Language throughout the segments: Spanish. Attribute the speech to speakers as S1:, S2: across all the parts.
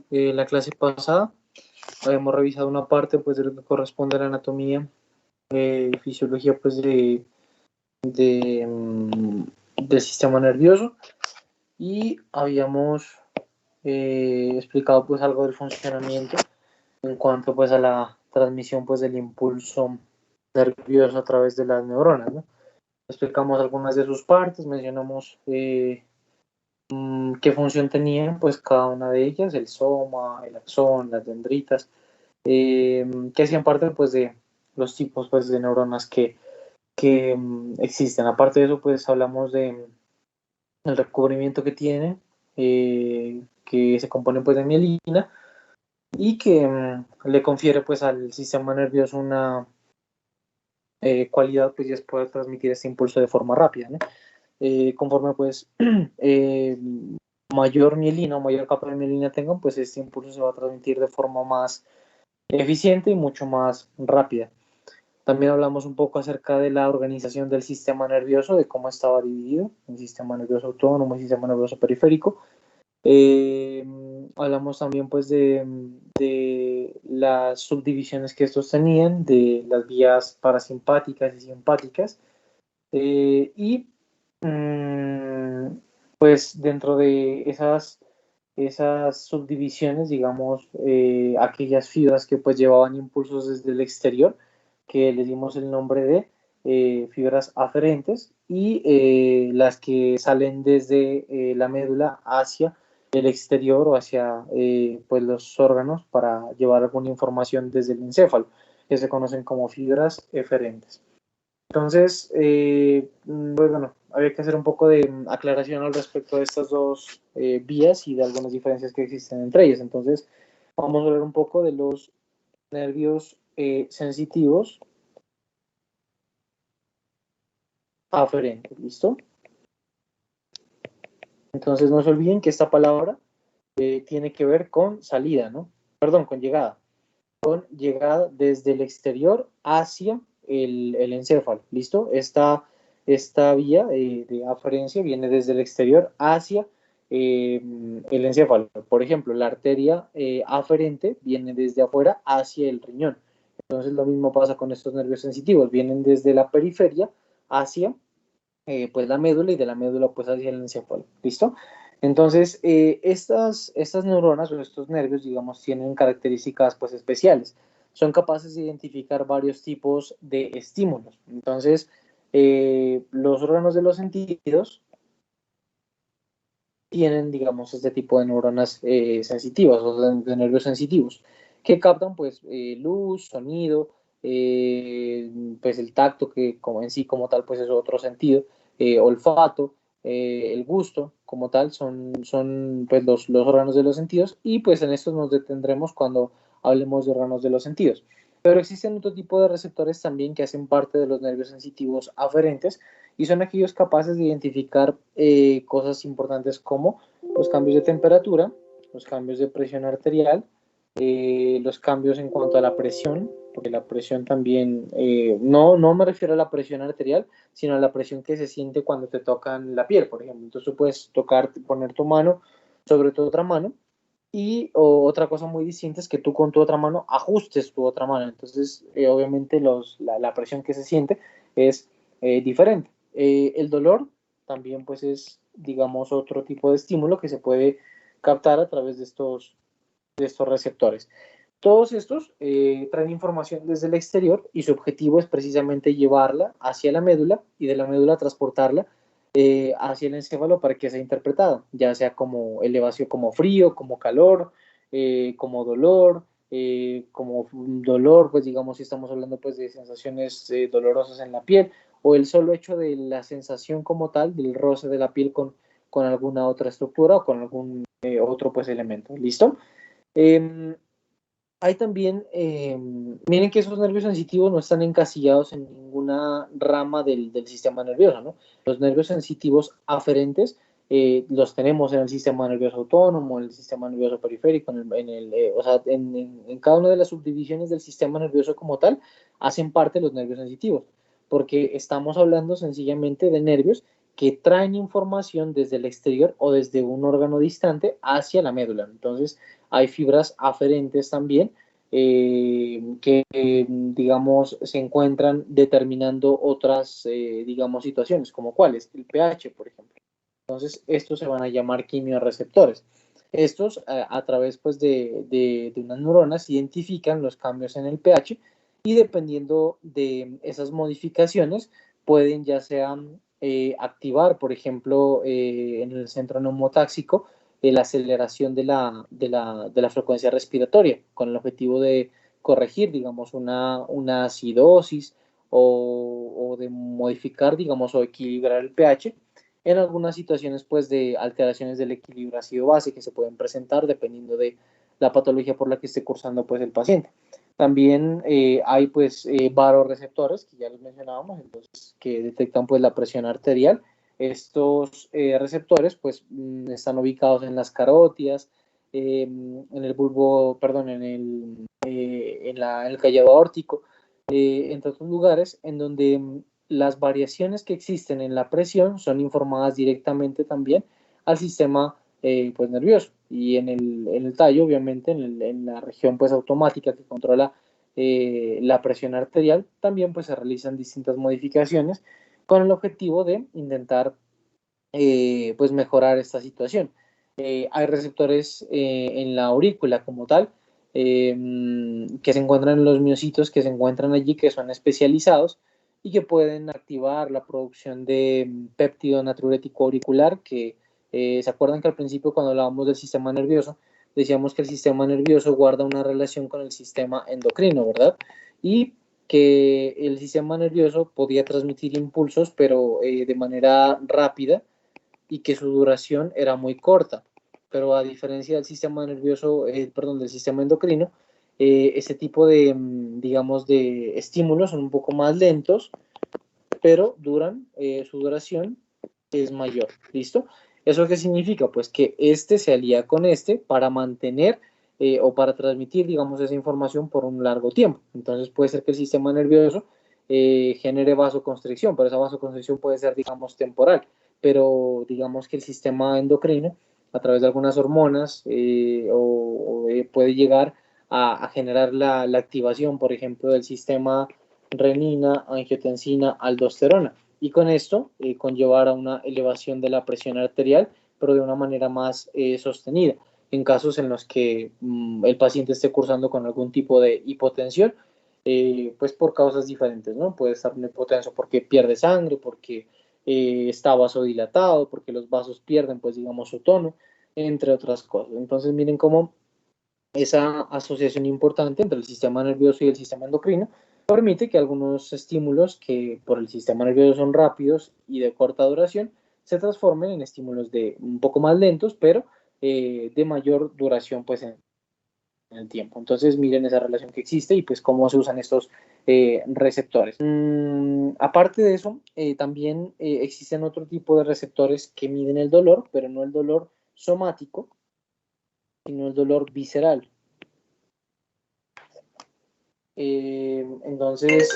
S1: la clase pasada. Habíamos revisado una parte pues, de lo que corresponde a la anatomía y fisiología pues, del sistema nervioso, y habíamos explicado pues, algo del funcionamiento en cuanto pues, a la transmisión pues, del impulso nervioso a través de las neuronas, ¿no? Explicamos algunas de sus partes, mencionamos qué función tenían pues cada una de ellas, el soma, el axón, las dendritas, que hacían parte pues de los tipos pues de neuronas que existen. Aparte de eso pues hablamos de el recubrimiento que tiene, que se compone pues de mielina y que le confiere pues al sistema nervioso una cualidad pues ya es poder transmitir este impulso de forma rápida, ¿no? Conforme pues mayor mielina o mayor capa de mielina tengan, pues este impulso se va a transmitir de forma más eficiente y mucho más rápida. También hablamos un poco acerca de la organización del sistema nervioso, de cómo estaba dividido, el sistema nervioso autónomo, el sistema nervioso periférico. Hablamos también pues de las subdivisiones que estos tenían, de las vías parasimpáticas y simpáticas, y pues dentro de esas subdivisiones, digamos, aquellas fibras que pues llevaban impulsos desde el exterior, que les dimos el nombre de fibras aferentes, y las que salen desde la médula hacia el exterior o hacia pues los órganos para llevar alguna información desde el encéfalo, que se conocen como fibras eferentes. Entonces, pues bueno, había que hacer un poco de aclaración al respecto de estas dos vías y de algunas diferencias que existen entre ellas. Entonces, vamos a hablar un poco de los nervios sensitivos aferentes, ¿listo? Entonces, no se olviden que esta palabra tiene que ver con salida, ¿no? Perdón, con llegada. Con llegada desde el exterior hacia el encéfalo, ¿listo? Esta vía de aferencia viene desde el exterior hacia el encéfalo. Por ejemplo, la arteria aferente viene desde afuera hacia el riñón. Entonces lo mismo pasa con estos nervios sensitivos, vienen desde la periferia hacia pues la médula, y de la médula pues hacia el encéfalo, ¿listo? Entonces, estas neuronas o estos nervios, digamos, tienen características pues especiales. Son capaces de identificar varios tipos de estímulos. Entonces, los órganos de los sentidos tienen, digamos, este tipo de neuronas sensitivas o de nervios sensitivos que captan pues luz, sonido, pues el tacto, que como en sí como tal pues es otro sentido, olfato, el gusto como tal son pues los órganos de los sentidos, y pues en estos nos detendremos cuando hablemos de órganos de los sentidos. Pero existen otro tipo de receptores también que hacen parte de los nervios sensitivos aferentes, y son aquellos capaces de identificar cosas importantes como los cambios de temperatura, los cambios de presión arterial, los cambios en cuanto a la presión, porque la presión también, no me refiero a la presión arterial, sino a la presión que se siente cuando te tocan la piel, por ejemplo. Entonces tú puedes tocar, poner tu mano sobre tu otra mano, y otra cosa muy distinta es que tú con tu otra mano ajustes tu otra mano. Entonces, obviamente la presión que se siente es diferente. El dolor también pues es, digamos, otro tipo de estímulo que se puede captar a través de estos receptores. Todos estos traen información desde el exterior, y su objetivo es precisamente llevarla hacia la médula, y de la médula transportarla hacia el encéfalo para que sea interpretada, ya sea como elevación, como frío, como calor, como dolor, pues digamos si estamos hablando pues de sensaciones dolorosas en la piel, o el solo hecho de la sensación como tal, del roce de la piel con alguna otra estructura o con algún otro pues elemento. ¿Listo? Eh, Hay también, miren que esos nervios sensitivos no están encasillados en ninguna rama del sistema nervioso, ¿no? Los nervios sensitivos aferentes los tenemos en el sistema nervioso autónomo, en el sistema nervioso periférico, o sea, en cada una de las subdivisiones del sistema nervioso como tal, hacen parte de los nervios sensitivos, porque estamos hablando sencillamente de nervios que traen información desde el exterior o desde un órgano distante hacia la médula. Entonces, hay fibras aferentes también que, digamos, se encuentran determinando otras, digamos, situaciones, como cuáles, el pH, por ejemplo. Entonces, estos se van a llamar quimiorreceptores. Estos, a través pues, de unas neuronas, identifican los cambios en el pH y dependiendo de esas modificaciones, pueden ya sea activar, por ejemplo, en el centro neumotáxico, la aceleración de la frecuencia respiratoria, con el objetivo de corregir, digamos, una acidosis o de modificar, digamos, o equilibrar el pH en algunas situaciones pues de alteraciones del equilibrio ácido-base que se pueden presentar dependiendo de la patología por la que esté cursando pues el paciente. También hay pues varoreceptores que ya los mencionábamos, entonces que detectan pues la presión arterial. Estos receptores pues están ubicados en las carótidas, en el bulbo, perdón, en el callado aórtico, entre otros lugares en donde las variaciones que existen en la presión son informadas directamente también al sistema pues nervioso y en el tallo, obviamente, en la región pues automática que controla la presión arterial, también pues se realizan distintas modificaciones con el objetivo de intentar pues mejorar esta situación. Hay receptores en la aurícula como tal, que se encuentran en los miocitos que se encuentran allí, que son especializados y que pueden activar la producción de péptido natriurético auricular, que se acuerdan que al principio cuando hablábamos del sistema nervioso, decíamos que el sistema nervioso guarda una relación con el sistema endocrino, ¿verdad? Y que el sistema nervioso podía transmitir impulsos, pero de manera rápida, y que su duración era muy corta. Pero a diferencia del sistema nervioso, perdón, del sistema endocrino, ese tipo de, digamos, de estímulos son un poco más lentos, pero su duración es mayor. ¿Listo? ¿Eso qué significa? Pues que este se alía con este para mantener o para transmitir, digamos, esa información por un largo tiempo. Entonces puede ser que el sistema nervioso genere vasoconstricción, pero esa vasoconstricción puede ser, digamos, temporal, pero digamos que el sistema endocrino, a través de algunas hormonas, puede llegar a generar la activación, por ejemplo, del sistema renina, angiotensina, aldosterona, y con esto conllevar a una elevación de la presión arterial, pero de una manera más sostenida. En casos en los que el paciente esté cursando con algún tipo de hipotensión, pues por causas diferentes, ¿no? Puede estar hipotenso porque pierde sangre, porque está vasodilatado, porque los vasos pierden, pues digamos, su tono, entre otras cosas. Entonces miren cómo esa asociación importante entre el sistema nervioso y el sistema endocrino permite que algunos estímulos que por el sistema nervioso son rápidos y de corta duración se transformen en estímulos de un poco más lentos, pero de mayor duración pues en el tiempo. Entonces miren esa relación que existe y pues cómo se usan estos receptores. Aparte de eso, también existen otro tipo de receptores que miden el dolor, pero no el dolor somático, sino el dolor visceral. Entonces,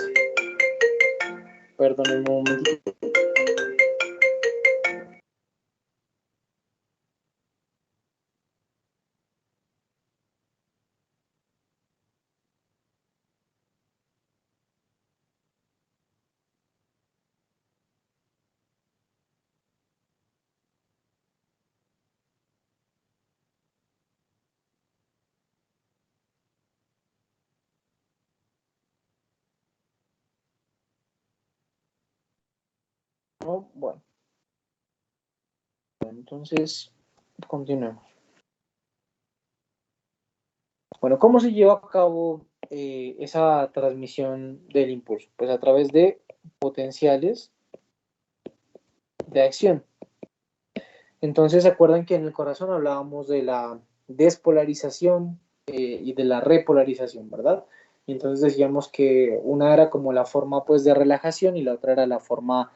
S1: perdón un momento. No, bueno, entonces continuemos. Bueno, ¿cómo se lleva a cabo esa transmisión del impulso? Pues a través de potenciales de acción. Entonces, ¿se acuerdan que en el corazón hablábamos de la despolarización y de la repolarización, ¿verdad? Y entonces decíamos que una era como la forma pues de relajación y la otra era la forma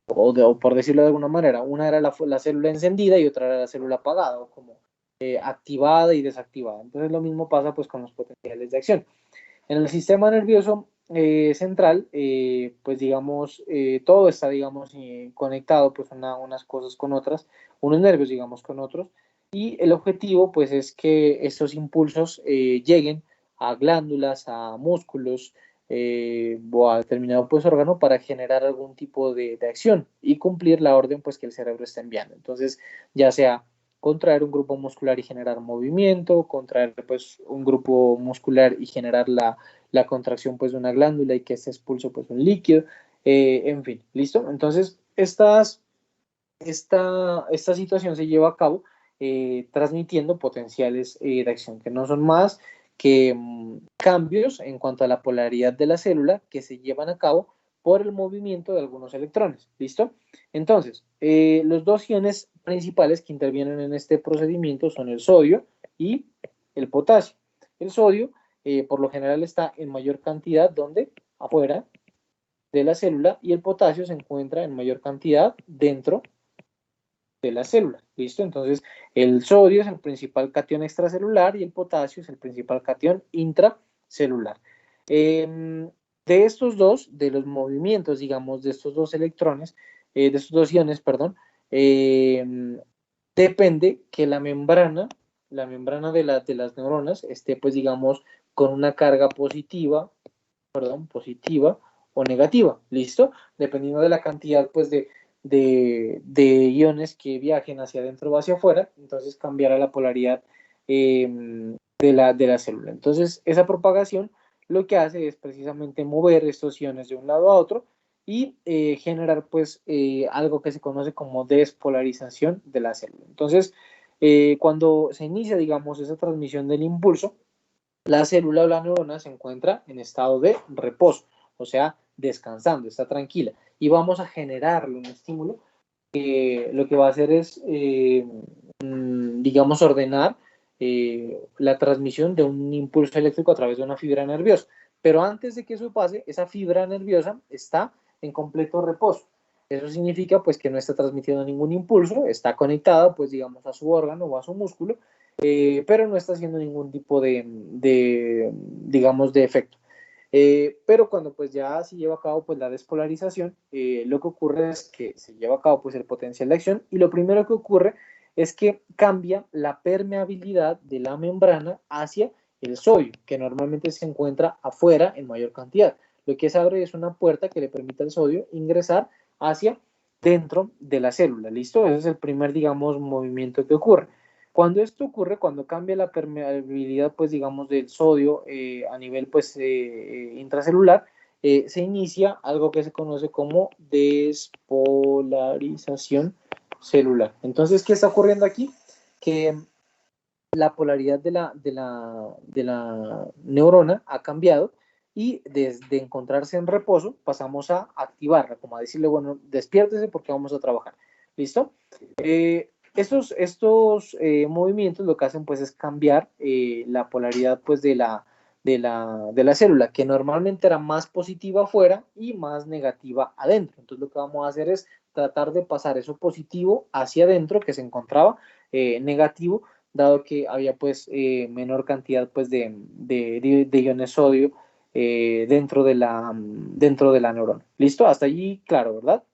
S1: o por decirlo de alguna manera, una era la célula encendida y otra era la célula apagada o como activada y desactivada. Entonces lo mismo pasa pues con los potenciales de acción. En el sistema nervioso central, pues digamos, todo está, digamos, conectado, pues unas cosas con otras, unos nervios, digamos, con otros, y el objetivo, pues, es que estos impulsos lleguen a glándulas, a músculos o a determinado, pues, órgano para generar algún tipo de acción y cumplir la orden, pues, que el cerebro está enviando. Entonces, ya sea contraer un grupo muscular y generar movimiento, contraer, pues, un grupo muscular y generar la contracción pues de una glándula y que se expulse pues un líquido, en fin, ¿listo? Entonces, esta situación se lleva a cabo transmitiendo potenciales de acción, que no son más que cambios en cuanto a la polaridad de la célula que se llevan a cabo por el movimiento de algunos electrones, ¿listo? Entonces, los dos iones principales que intervienen en este procedimiento son el sodio y el potasio. El sodio, por lo general, está en mayor cantidad donde afuera de la célula y el potasio se encuentra en mayor cantidad dentro de la célula, ¿listo? Entonces, el sodio es el principal catión extracelular y el potasio es el principal catión intracelular. De estos dos, de los movimientos, digamos, de estos dos electrones, de estos dos iones, perdón, depende que la membrana de las neuronas esté, pues, digamos, con una carga positiva, perdón, positiva o negativa, ¿listo? Dependiendo de la cantidad, pues, de iones que viajen hacia adentro o hacia afuera, entonces cambiará la polaridad de la célula. Entonces, esa propagación lo que hace es precisamente mover estos iones de un lado a otro y generar pues algo que se conoce como despolarización de la célula. Entonces, cuando se inicia, digamos, esa transmisión del impulso, la célula o la neurona se encuentra en estado de reposo, o sea, descansando, está tranquila, y vamos a generarle un estímulo que lo que va a hacer es, digamos, ordenar la transmisión de un impulso eléctrico a través de una fibra nerviosa. Pero antes de que eso pase, esa fibra nerviosa está en completo reposo. Eso significa pues que no está transmitiendo ningún impulso, está conectada pues digamos a su órgano o a su músculo, pero no está haciendo ningún tipo digamos, de efecto. Pero cuando pues ya se lleva a cabo pues la despolarización, lo que ocurre es que se lleva a cabo pues el potencial de acción y lo primero que ocurre es que cambia la permeabilidad de la membrana hacia el sodio, que normalmente se encuentra afuera en mayor cantidad. Lo que se abre es una puerta que le permite al sodio ingresar hacia dentro de la célula, ¿listo? Ese es el primer, digamos, movimiento que ocurre. Cuando esto ocurre, cuando cambia la permeabilidad, pues digamos, del sodio a nivel pues intracelular, se inicia algo que se conoce como despolarización celular. Entonces, ¿qué está ocurriendo aquí? Que la polaridad de la neurona ha cambiado y desde encontrarse en reposo pasamos a activarla, como a decirle, bueno, despiértese porque vamos a trabajar. ¿Listo? Estos movimientos lo que hacen pues es cambiar la polaridad pues de la célula, que normalmente era más positiva afuera y más negativa adentro. Entonces lo que vamos a hacer es tratar de pasar eso positivo hacia adentro, que se encontraba negativo, dado que había pues menor cantidad pues de iones sodio dentro de la neurona. ¿Listo? Hasta allí, claro, ¿verdad?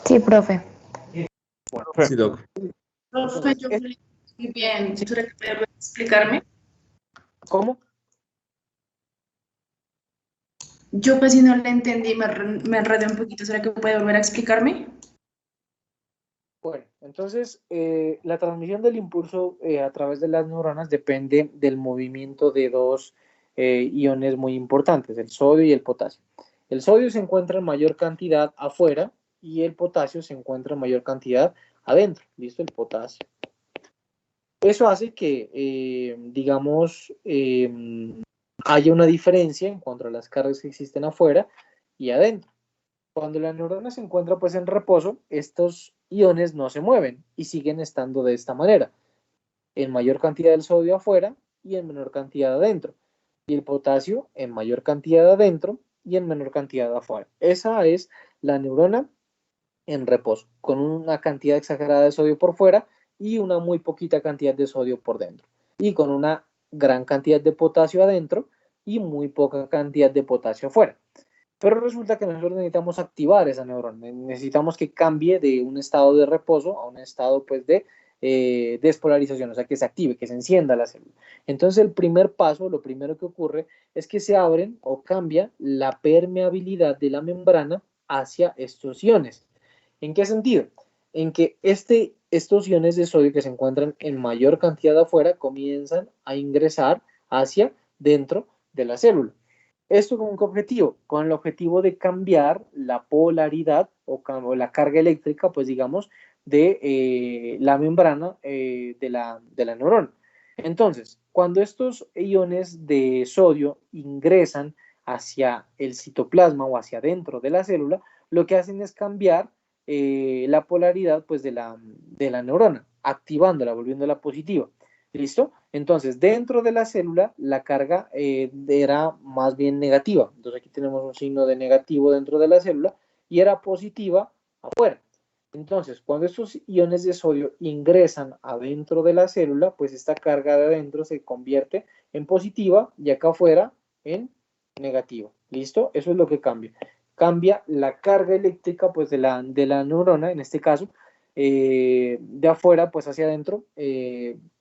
S2: Sí, profe.
S1: Bueno,
S3: Sí, Doc.
S4: Profe, yo no le entendí bien. ¿Será que puede explicarme?
S1: ¿cómo?
S4: Yo casi no le entendí, me enredé un poquito. ¿Será que puede volver a explicarme?
S1: Bueno, entonces la transmisión del impulso a través de las neuronas depende del movimiento de dos iones muy importantes, el sodio y el potasio. El sodio se encuentra en mayor cantidad afuera y el potasio se encuentra en mayor cantidad adentro. ¿Listo? El potasio. Eso hace que, digamos, haya una diferencia en cuanto a las cargas que existen afuera y adentro. Cuando la neurona se encuentra pues en reposo, estos iones no se mueven y siguen estando de esta manera, en mayor cantidad del sodio afuera y en menor cantidad adentro, y el potasio en mayor cantidad adentro y en menor cantidad afuera. Esa es la neurona en reposo, con una cantidad exagerada de sodio por fuera y una muy poquita cantidad de sodio por dentro, y con una gran cantidad de potasio adentro y muy poca cantidad de potasio afuera. Pero resulta que nosotros necesitamos activar esa neurona, necesitamos que cambie de un estado de reposo a un estado pues de despolarización, o sea, que se active, que se encienda la célula. Entonces el primer paso, lo primero que ocurre es que se abren o cambia la permeabilidad de la membrana hacia estos iones. ¿En qué sentido? En que estos iones de sodio que se encuentran en mayor cantidad afuera comienzan a ingresar hacia dentro de la célula. ¿Esto con qué objetivo? Con el objetivo de cambiar la polaridad o la carga eléctrica, pues digamos, de la membrana de la neurona. Entonces, cuando estos iones de sodio ingresan hacia el citoplasma o hacia dentro de la célula, lo que hacen es cambiar la polaridad pues, de la neurona, activándola, volviéndola positiva. ¿Listo? Entonces, dentro de la célula, la carga era más bien negativa. Entonces, aquí tenemos un signo de negativo dentro de la célula y era positiva afuera. Entonces, cuando estos iones de sodio ingresan adentro de la célula, pues esta carga de adentro se convierte en positiva y acá afuera en negativa. ¿Listo? Eso es lo que cambia. Cambia la carga eléctrica pues, de la neurona, en este caso, de afuera pues hacia adentro,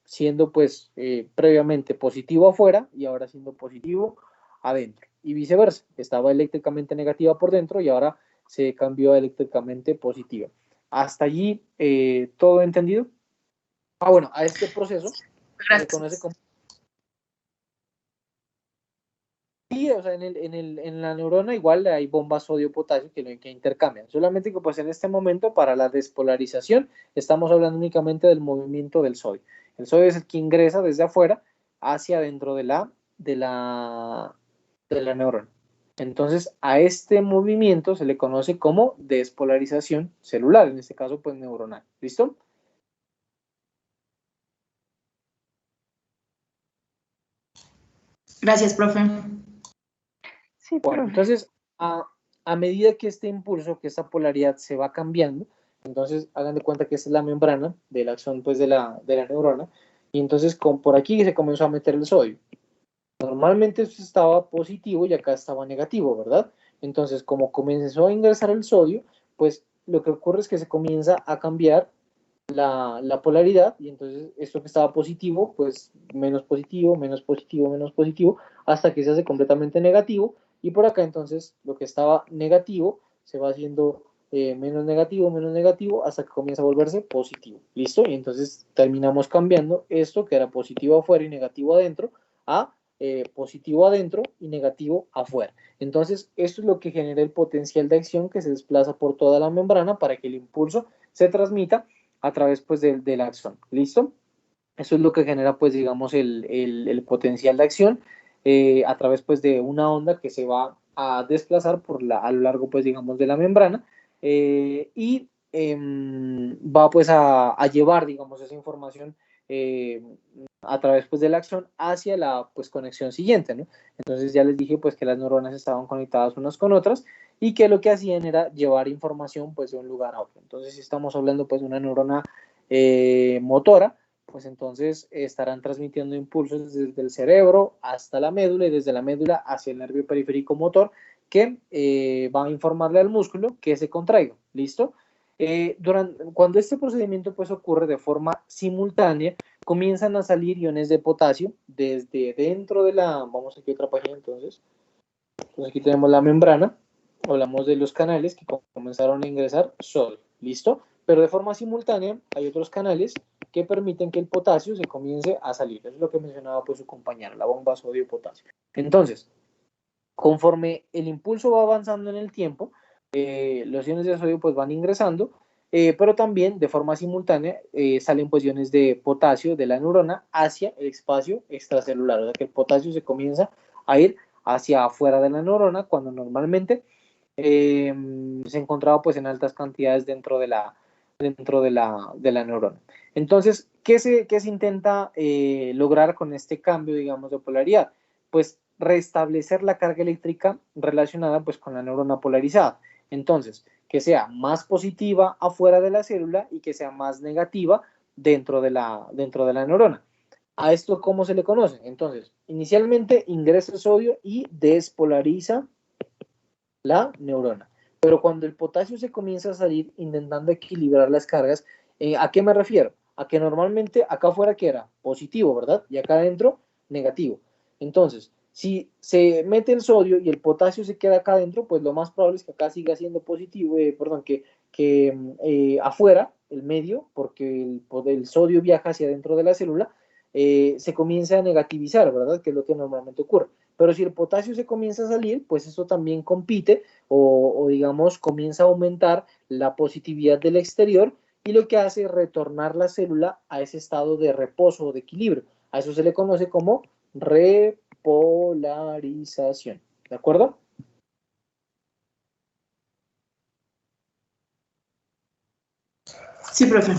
S1: siendo pues previamente positivo afuera y ahora siendo positivo adentro. Y viceversa, estaba eléctricamente negativa por dentro y ahora se cambió a eléctricamente positiva. Hasta allí, ¿todo entendido? Bueno, a este proceso se conoce como... Sí, o sea, en la neurona igual hay bombas sodio-potasio que intercambian. Solamente que pues en este momento para la despolarización estamos hablando únicamente del movimiento del sodio. El sodio es el que ingresa desde afuera hacia dentro de la neurona. Entonces, a este movimiento se le conoce como despolarización celular, en este caso pues neuronal. ¿Listo?
S4: Gracias, profe.
S2: Sí,
S1: Bueno,
S2: profe.
S1: entonces, a medida que este impulso, que esta polaridad se va cambiando, entonces hagan de cuenta que esta es la membrana del axón pues, de la neurona, y entonces por aquí se comenzó a meter el sodio. Normalmente esto estaba positivo y acá estaba negativo, ¿verdad? Entonces, como comenzó a ingresar el sodio, pues lo que ocurre es que se comienza a cambiar la polaridad y entonces esto que estaba positivo, pues menos positivo, menos positivo, menos positivo, hasta que se hace completamente negativo y por acá entonces lo que estaba negativo se va haciendo menos negativo, hasta que comienza a volverse positivo. ¿Listo? Y entonces terminamos cambiando esto que era positivo afuera y negativo adentro a positivo adentro y negativo afuera. Entonces esto es lo que genera el potencial de acción que se desplaza por toda la membrana para que el impulso se transmita a través pues del axón. ¿Listo? Eso es lo que genera pues digamos el potencial de acción a través pues de una onda que se va a desplazar a lo largo pues digamos de la membrana y va pues a llevar digamos esa información eh, a través pues de la acción hacia la pues conexión siguiente, ¿no? Entonces ya les dije pues que las neuronas estaban conectadas unas con otras y que lo que hacían era llevar información pues de un lugar a otro. Entonces si estamos hablando pues de una neurona motora, pues entonces estarán transmitiendo impulsos desde el cerebro hasta la médula y desde la médula hacia el nervio periférico motor que va a informarle al músculo que se contraiga. ¿Listo? Cuando este procedimiento pues ocurre de forma simultánea, comienzan a salir iones de potasio desde dentro de la, vamos aquí a otra página entonces aquí tenemos la membrana, hablamos de los canales que comenzaron a ingresar sodio, ¿listo? Pero de forma simultánea hay otros canales que permiten que el potasio se comience a salir. Eso es lo que mencionaba pues su compañera, la bomba sodio-potasio. Entonces, conforme el impulso va avanzando en el tiempo, los iones de sodio pues van ingresando, pero también de forma simultánea salen pues iones de potasio de la neurona hacia el espacio extracelular, o sea que el potasio se comienza a ir hacia afuera de la neurona cuando normalmente se encontraba pues en altas cantidades dentro de la neurona. Entonces, ¿qué se intenta lograr con este cambio, digamos, de polaridad? Pues restablecer la carga eléctrica relacionada pues con la neurona polarizada. Entonces, que sea más positiva afuera de la célula y que sea más negativa dentro de la neurona. ¿A esto cómo se le conoce? Entonces, inicialmente ingresa el sodio y despolariza la neurona. Pero cuando el potasio se comienza a salir intentando equilibrar las cargas, ¿a qué me refiero? A que normalmente acá afuera que era positivo, ¿verdad? Y acá adentro negativo. Entonces, si se mete el sodio y el potasio se queda acá adentro, pues lo más probable es que acá siga siendo positivo, que afuera, el medio, porque el sodio viaja hacia adentro de la célula, se comienza a negativizar, ¿verdad? Que es lo que normalmente ocurre. Pero si el potasio se comienza a salir, pues eso también compite o digamos comienza a aumentar la positividad del exterior y lo que hace es retornar la célula a ese estado de reposo o de equilibrio. A eso se le conoce como repolarización. ¿De acuerdo?
S4: Sí, profe.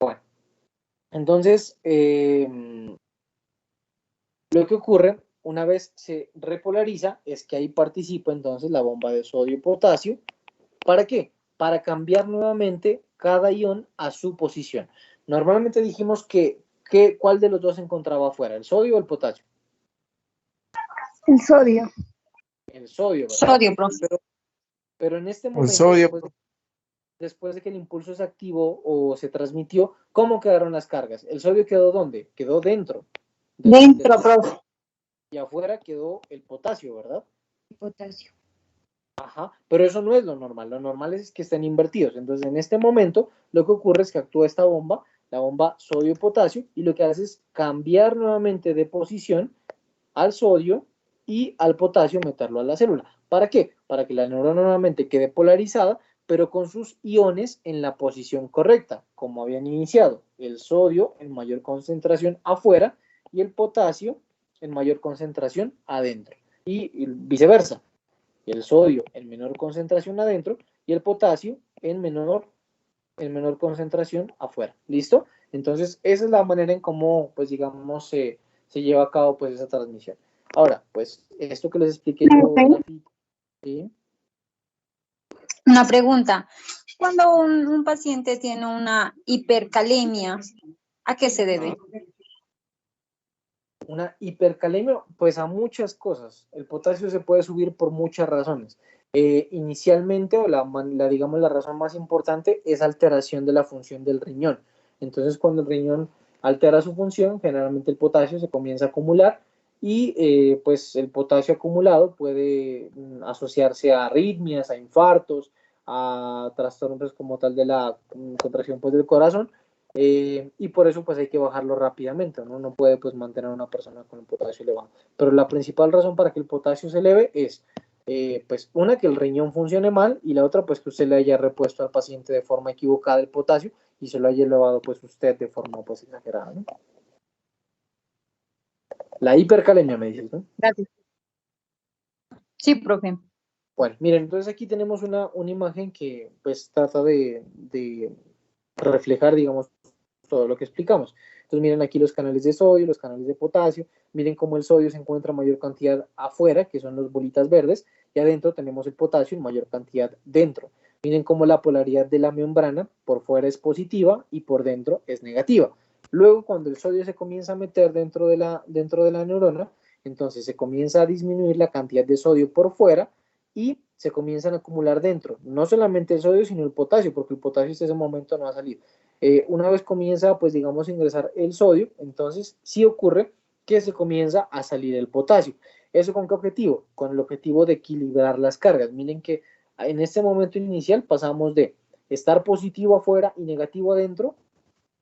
S1: Bueno, entonces lo que ocurre una vez se repolariza es que ahí participa entonces la bomba de sodio y potasio. ¿Para qué? Para cambiar nuevamente cada ion a su posición. Normalmente dijimos ¿cuál de los dos se encontraba afuera? ¿El sodio o el potasio?
S2: El sodio.
S1: El sodio, ¿verdad?
S3: Sodio, profe.
S1: Pero en este
S5: El
S1: momento,
S5: sodio.
S1: después de que el impulso se activó o se transmitió, ¿cómo quedaron las cargas? ¿El sodio quedó dónde? Quedó dentro.
S3: Dentro, profe.
S1: Y afuera quedó el potasio, ¿verdad?
S3: Potasio.
S1: Ajá, pero eso no es lo normal es que estén invertidos. Entonces, en este momento, lo que ocurre es que actúa esta bomba, la bomba sodio-potasio, y lo que hace es cambiar nuevamente de posición al sodio y al potasio meterlo a la célula. ¿Para qué? Para que la neurona nuevamente quede polarizada, pero con sus iones en la posición correcta, como habían iniciado. El sodio en mayor concentración afuera y el potasio en mayor concentración adentro. Y viceversa el sodio en menor concentración adentro y el potasio en menor concentración afuera. ¿Listo? Entonces, esa es la manera en cómo, pues, digamos, se lleva a cabo, pues, esa transmisión. Ahora, pues, esto que les expliqué yo, ¿sí?
S3: Una pregunta. Cuando un paciente tiene una hipercalemia, ¿a qué se debe?
S1: Una hipercalemia, pues a muchas cosas. El potasio se puede subir por muchas razones. Inicialmente, o digamos, la razón más importante es alteración de la función del riñón. Entonces, cuando el riñón altera su función, generalmente el potasio se comienza a acumular y pues el potasio acumulado puede asociarse a arritmias, a infartos, a trastornos pues, como tal de la contracción pues, del corazón y por eso pues hay que bajarlo rápidamente, ¿no? No puede pues mantener a una persona con el potasio elevado. Pero la principal razón para que el potasio se eleve es pues una que el riñón funcione mal y la otra pues que usted le haya repuesto al paciente de forma equivocada el potasio y se lo haya elevado pues usted de forma pues exagerada, ¿no? La hipercalemia me dices, ¿no?
S3: Gracias. Sí, profe.
S1: Bueno, miren, entonces aquí tenemos una imagen que pues trata de reflejar, digamos, todo lo que explicamos. Entonces miren aquí los canales de sodio, los canales de potasio, miren cómo el sodio se encuentra en mayor cantidad afuera, que son las bolitas verdes, y adentro tenemos el potasio en mayor cantidad dentro. Miren cómo la polaridad de la membrana por fuera es positiva y por dentro es negativa. Luego cuando el sodio se comienza a meter dentro de la neurona, entonces se comienza a disminuir la cantidad de sodio por fuera y se comienzan a acumular dentro, no solamente el sodio, sino el potasio, porque el potasio hasta ese momento no ha salido. Una vez comienza, pues digamos, a ingresar el sodio, entonces sí ocurre que se comienza a salir el potasio. ¿Eso con qué objetivo? Con el objetivo de equilibrar las cargas. Miren que en este momento inicial pasamos de estar positivo afuera y negativo adentro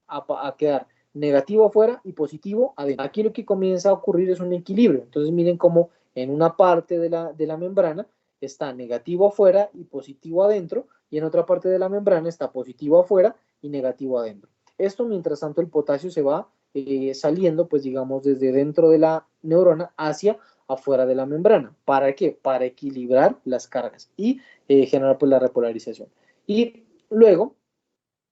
S1: a quedar negativo afuera y positivo adentro. Aquí lo que comienza a ocurrir es un equilibrio. Entonces miren cómo en una parte de la membrana está negativo afuera y positivo adentro, y en otra parte de la membrana está positivo afuera y negativo adentro. Esto mientras tanto el potasio se va saliendo, pues digamos, desde dentro de la neurona hacia afuera de la membrana. ¿Para qué? Para equilibrar las cargas y generar pues la repolarización. Y luego,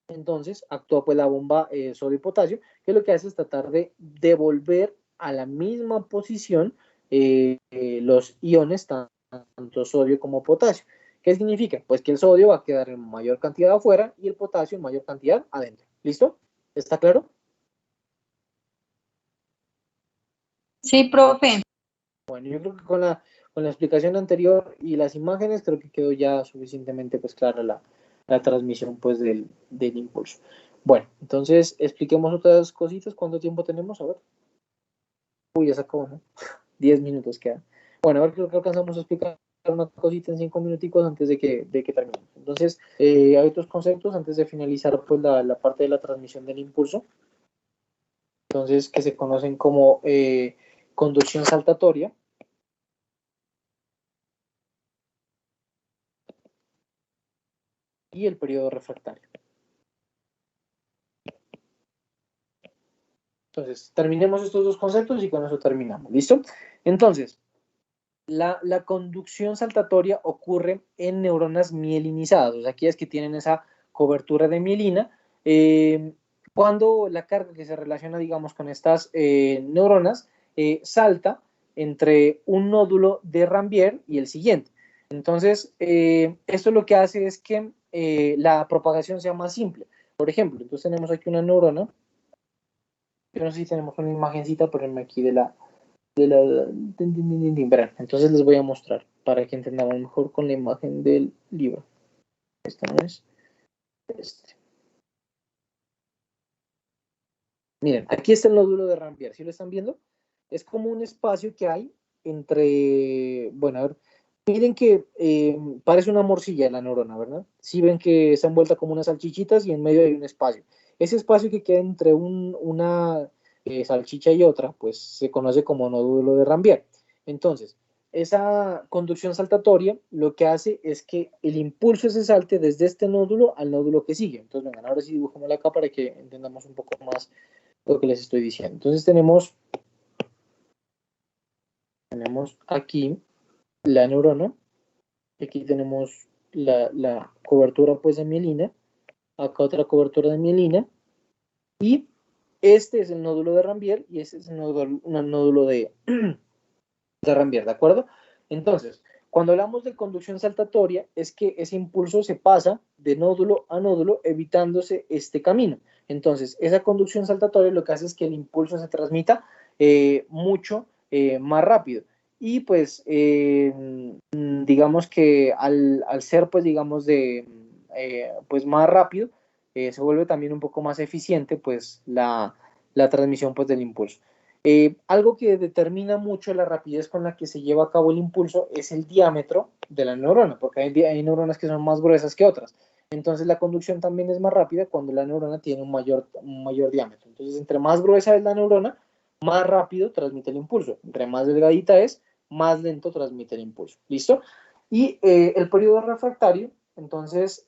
S1: entonces, actúa pues la bomba sodio y potasio, que lo que hace es tratar de devolver a la misma posición los iones, tanto sodio como potasio. ¿Qué significa? Pues que el sodio va a quedar en mayor cantidad afuera y el potasio en mayor cantidad adentro. ¿Listo? ¿Está claro?
S3: Sí, profe.
S1: Bueno, yo creo que con la explicación anterior y las imágenes creo que quedó ya suficientemente pues clara la transmisión pues del impulso. Bueno, entonces expliquemos otras cositas. ¿Cuánto tiempo tenemos? A ver. Uy, ya se acabó, ¿no? 10 minutos quedan. Bueno, a ver, creo que alcanzamos a explicar una cosita en 5 minuticos antes de que terminemos. Entonces, hay otros conceptos antes de finalizar pues la parte de la transmisión del impulso. Entonces, que se conocen como conducción saltatoria. Y el periodo refractario. Entonces, terminemos estos dos conceptos y con eso terminamos. ¿Listo? Entonces, la conducción saltatoria ocurre en neuronas mielinizadas, o sea, aquellas que tienen esa cobertura de mielina, cuando la carga que se relaciona, digamos, con estas neuronas salta entre un nódulo de Rambier y el siguiente. Entonces, esto lo que hace es que la propagación sea más simple. Por ejemplo, entonces tenemos aquí una neurona. Yo no sé si tenemos una imagencita, ponerme aquí de la. Verán, entonces les voy a mostrar para que entendamos mejor con la imagen del libro. Esta no es. Este. Miren, aquí está el nódulo de Rambier. ¿Sí lo están viendo? Es como un espacio que hay entre. Bueno, a ver. Miren que parece una morcilla la neurona, ¿verdad? Sí ven que está envuelta como unas salchichitas y en medio hay un espacio. Ese espacio que queda entre una salchicha y otra, pues se conoce como nódulo de Rambier. Entonces, esa conducción saltatoria lo que hace es que el impulso se salte desde este nódulo al nódulo que sigue. Entonces, vengan, ahora sí dibujamos acá para que entendamos un poco más lo que les estoy diciendo. Entonces, tenemos aquí la neurona. Aquí tenemos la cobertura pues de mielina, acá otra cobertura de mielina, y este es el nódulo de Rambier y este es el nódulo de Rambier, ¿de acuerdo? Entonces, cuando hablamos de conducción saltatoria, es que ese impulso se pasa de nódulo a nódulo evitándose este camino. Entonces, esa conducción saltatoria lo que hace es que el impulso se transmita mucho más rápido. Y pues, digamos que al ser, pues, digamos, pues más rápido, se vuelve también un poco más eficiente, pues, la transmisión, pues, del impulso. Algo que determina mucho la rapidez con la que se lleva a cabo el impulso es el diámetro de la neurona, porque hay neuronas que son más gruesas que otras. Entonces la conducción también es más rápida cuando la neurona tiene un mayor diámetro. Entonces, entre más gruesa es la neurona, más rápido transmite el impulso. Entre más delgadita es, más lento transmite el impulso. ¿Listo? Y el periodo refractario, entonces,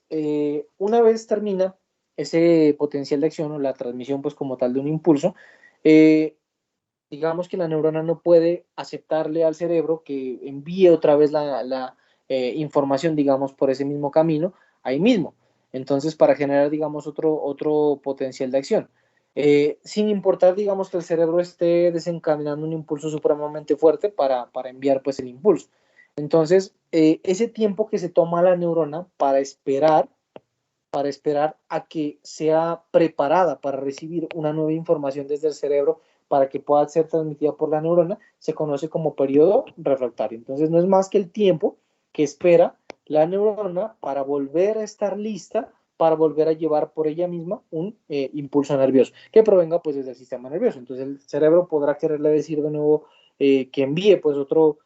S1: una vez termina ese potencial de acción o la transmisión, pues como tal de un impulso, digamos que la neurona no puede aceptarle al cerebro que envíe otra vez la información, digamos, por ese mismo camino, ahí mismo. Entonces, para generar, digamos, otro potencial de acción. Sin importar, digamos, que el cerebro esté desencadenando un impulso supremamente fuerte para enviar, pues, el impulso. Entonces, ese tiempo que se toma la neurona para esperar a que sea preparada para recibir una nueva información desde el cerebro para que pueda ser transmitida por la neurona, se conoce como periodo refractario. Entonces no es más que el tiempo que espera la neurona para volver a estar lista, para volver a llevar por ella misma un impulso nervioso que provenga pues desde el sistema nervioso. Entonces el cerebro podrá quererle decir de nuevo que envíe pues otro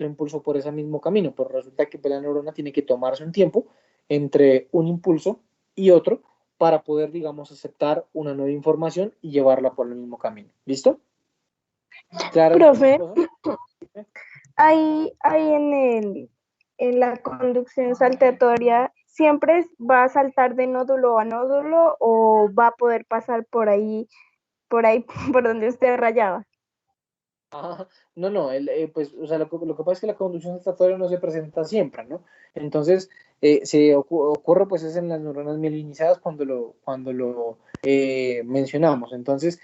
S1: impulso por ese mismo camino, pero resulta que la neurona tiene que tomarse un tiempo entre un impulso y otro para poder, digamos, aceptar una nueva información y llevarla por el mismo camino. ¿Listo? ¿Clara la
S2: Profe,
S1: cosa?
S2: ahí en la conducción saltatoria, ¿siempre va a saltar de nódulo a nódulo o va a poder pasar por ahí, por donde usted rayaba?
S1: Ah, no, pues, o sea, lo que pasa es que la conducción saltatoria no se presenta siempre, ¿no? Entonces, ocurre, pues, es en las neuronas mielinizadas cuando lo mencionamos. Entonces,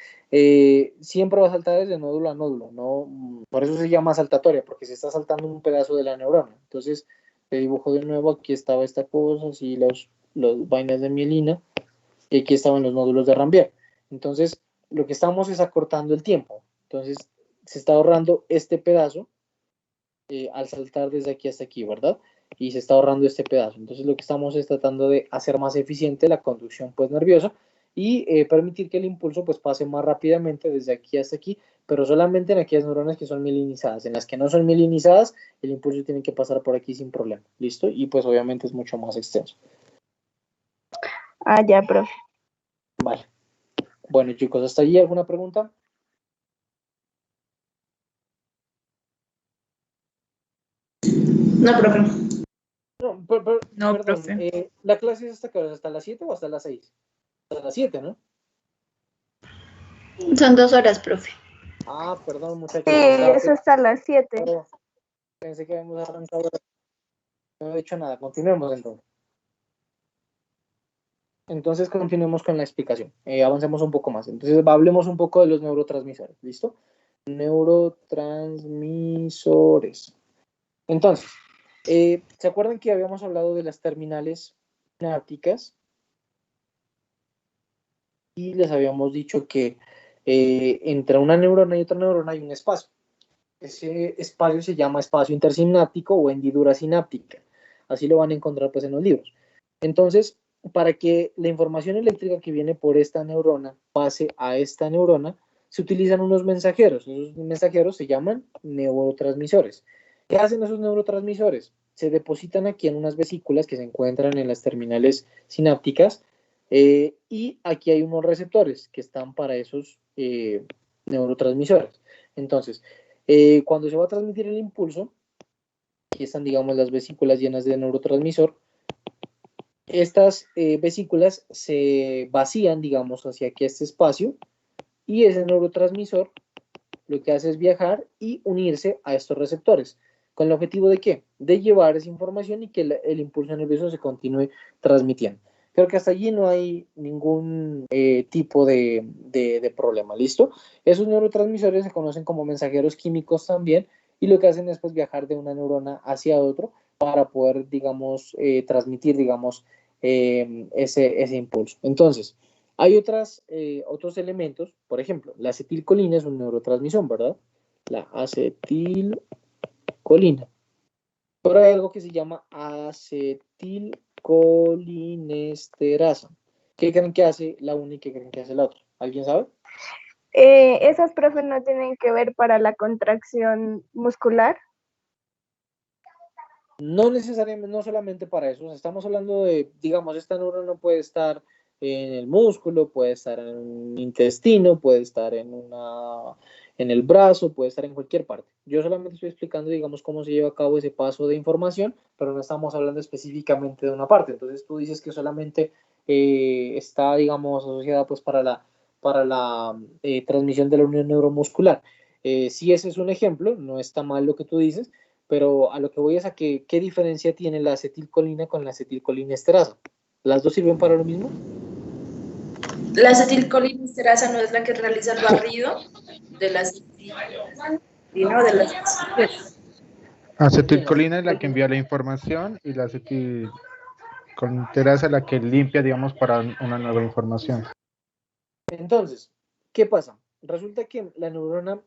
S1: siempre va a saltar desde nódulo a nódulo, ¿no? Por eso se llama saltatoria, porque se está saltando un pedazo de la neurona. Entonces, te dibujo de nuevo, aquí estaba esta cosa, así los vainas de mielina, y aquí estaban los nódulos de Rambier. Entonces, lo que estamos es acortando el tiempo. Entonces, se está ahorrando este pedazo al saltar desde aquí hasta aquí, ¿verdad? Y se está ahorrando este pedazo. Entonces lo que estamos es tratando de hacer más eficiente la conducción pues nerviosa y permitir que el impulso pues pase más rápidamente desde aquí hasta aquí, pero solamente en aquellas neuronas que son mielinizadas. En las que no son mielinizadas, el impulso tiene que pasar por aquí sin problema, ¿listo? Y pues obviamente es mucho más extenso.
S2: Ah, ya, profe.
S1: Vale. Bueno, chicos, ¿hasta allí alguna pregunta?
S4: No, profe.
S1: No,
S5: No,
S1: perdón,
S5: profe.
S1: ¿la clase es hasta qué hora? ¿Hasta las 7 o hasta las 6? Hasta las 7, ¿no?
S3: Son 2 horas, profe.
S1: Ah, perdón, muchachos.
S2: Sí, es hasta las 7.
S1: Pensé que habíamos arrancado. No he dicho nada. Continuemos entonces. Entonces continuemos con la explicación. Avancemos un poco más. Entonces hablemos un poco de los neurotransmisores. ¿Listo? Neurotransmisores. Entonces, ¿se acuerdan que habíamos hablado de las terminales sinápticas? Y les habíamos dicho que entre una neurona y otra neurona hay un espacio. Ese espacio se llama espacio intersináptico o hendidura sináptica. Así lo van a encontrar pues en los libros. Entonces, para que la información eléctrica que viene por esta neurona pase a esta neurona, se utilizan unos mensajeros. Esos mensajeros se llaman neurotransmisores. ¿Qué hacen esos neurotransmisores? Se depositan aquí en unas vesículas que se encuentran en las terminales sinápticas y aquí hay unos receptores que están para esos neurotransmisores. Entonces, cuando se va a transmitir el impulso, aquí están, digamos, las vesículas llenas de neurotransmisor. Estas vesículas se vacían, digamos, hacia aquí este espacio y ese neurotransmisor lo que hace es viajar y unirse a estos receptores. ¿Con el objetivo de qué? De llevar esa información y que el impulso nervioso se continúe transmitiendo. Creo que hasta allí no hay ningún tipo de problema, ¿listo? Esos neurotransmisores se conocen como mensajeros químicos también y lo que hacen es pues, viajar de una neurona hacia otro para poder, digamos, transmitir, digamos, ese impulso. Entonces, hay otros elementos, por ejemplo, la acetilcolina es un neurotransmisor, ¿verdad? La acetilcolina. Pero hay algo que se llama acetilcolinesterasa. ¿Qué creen que hace la una y qué creen que hace la otra? ¿Alguien sabe?
S2: Esas, profe, no tienen que ver para la contracción muscular.
S1: No necesariamente, no solamente para eso. Estamos hablando de, digamos, esta neurona puede estar en el músculo, puede estar en el intestino, puede estar en el brazo, puede estar en cualquier parte. Yo solamente estoy explicando, digamos, cómo se lleva a cabo ese paso de información, pero no estamos hablando específicamente de una parte. Entonces tú dices que solamente está, digamos, asociada pues para la transmisión de la unión neuromuscular. Si ese es un ejemplo, no está mal lo que tú dices, pero a lo que voy es a que, ¿qué diferencia tiene la acetilcolina con la acetilcolinesterasa? ¿Las dos sirven para lo mismo?
S4: La acetilcolinesterasa no es la que realiza el barrido de las... ¿no? De las...
S5: Acetilcolina es la que envía la información y la acetilcolinesterasa es la que limpia, digamos, para una nueva información.
S1: Entonces, ¿qué pasa? Resulta que la neurona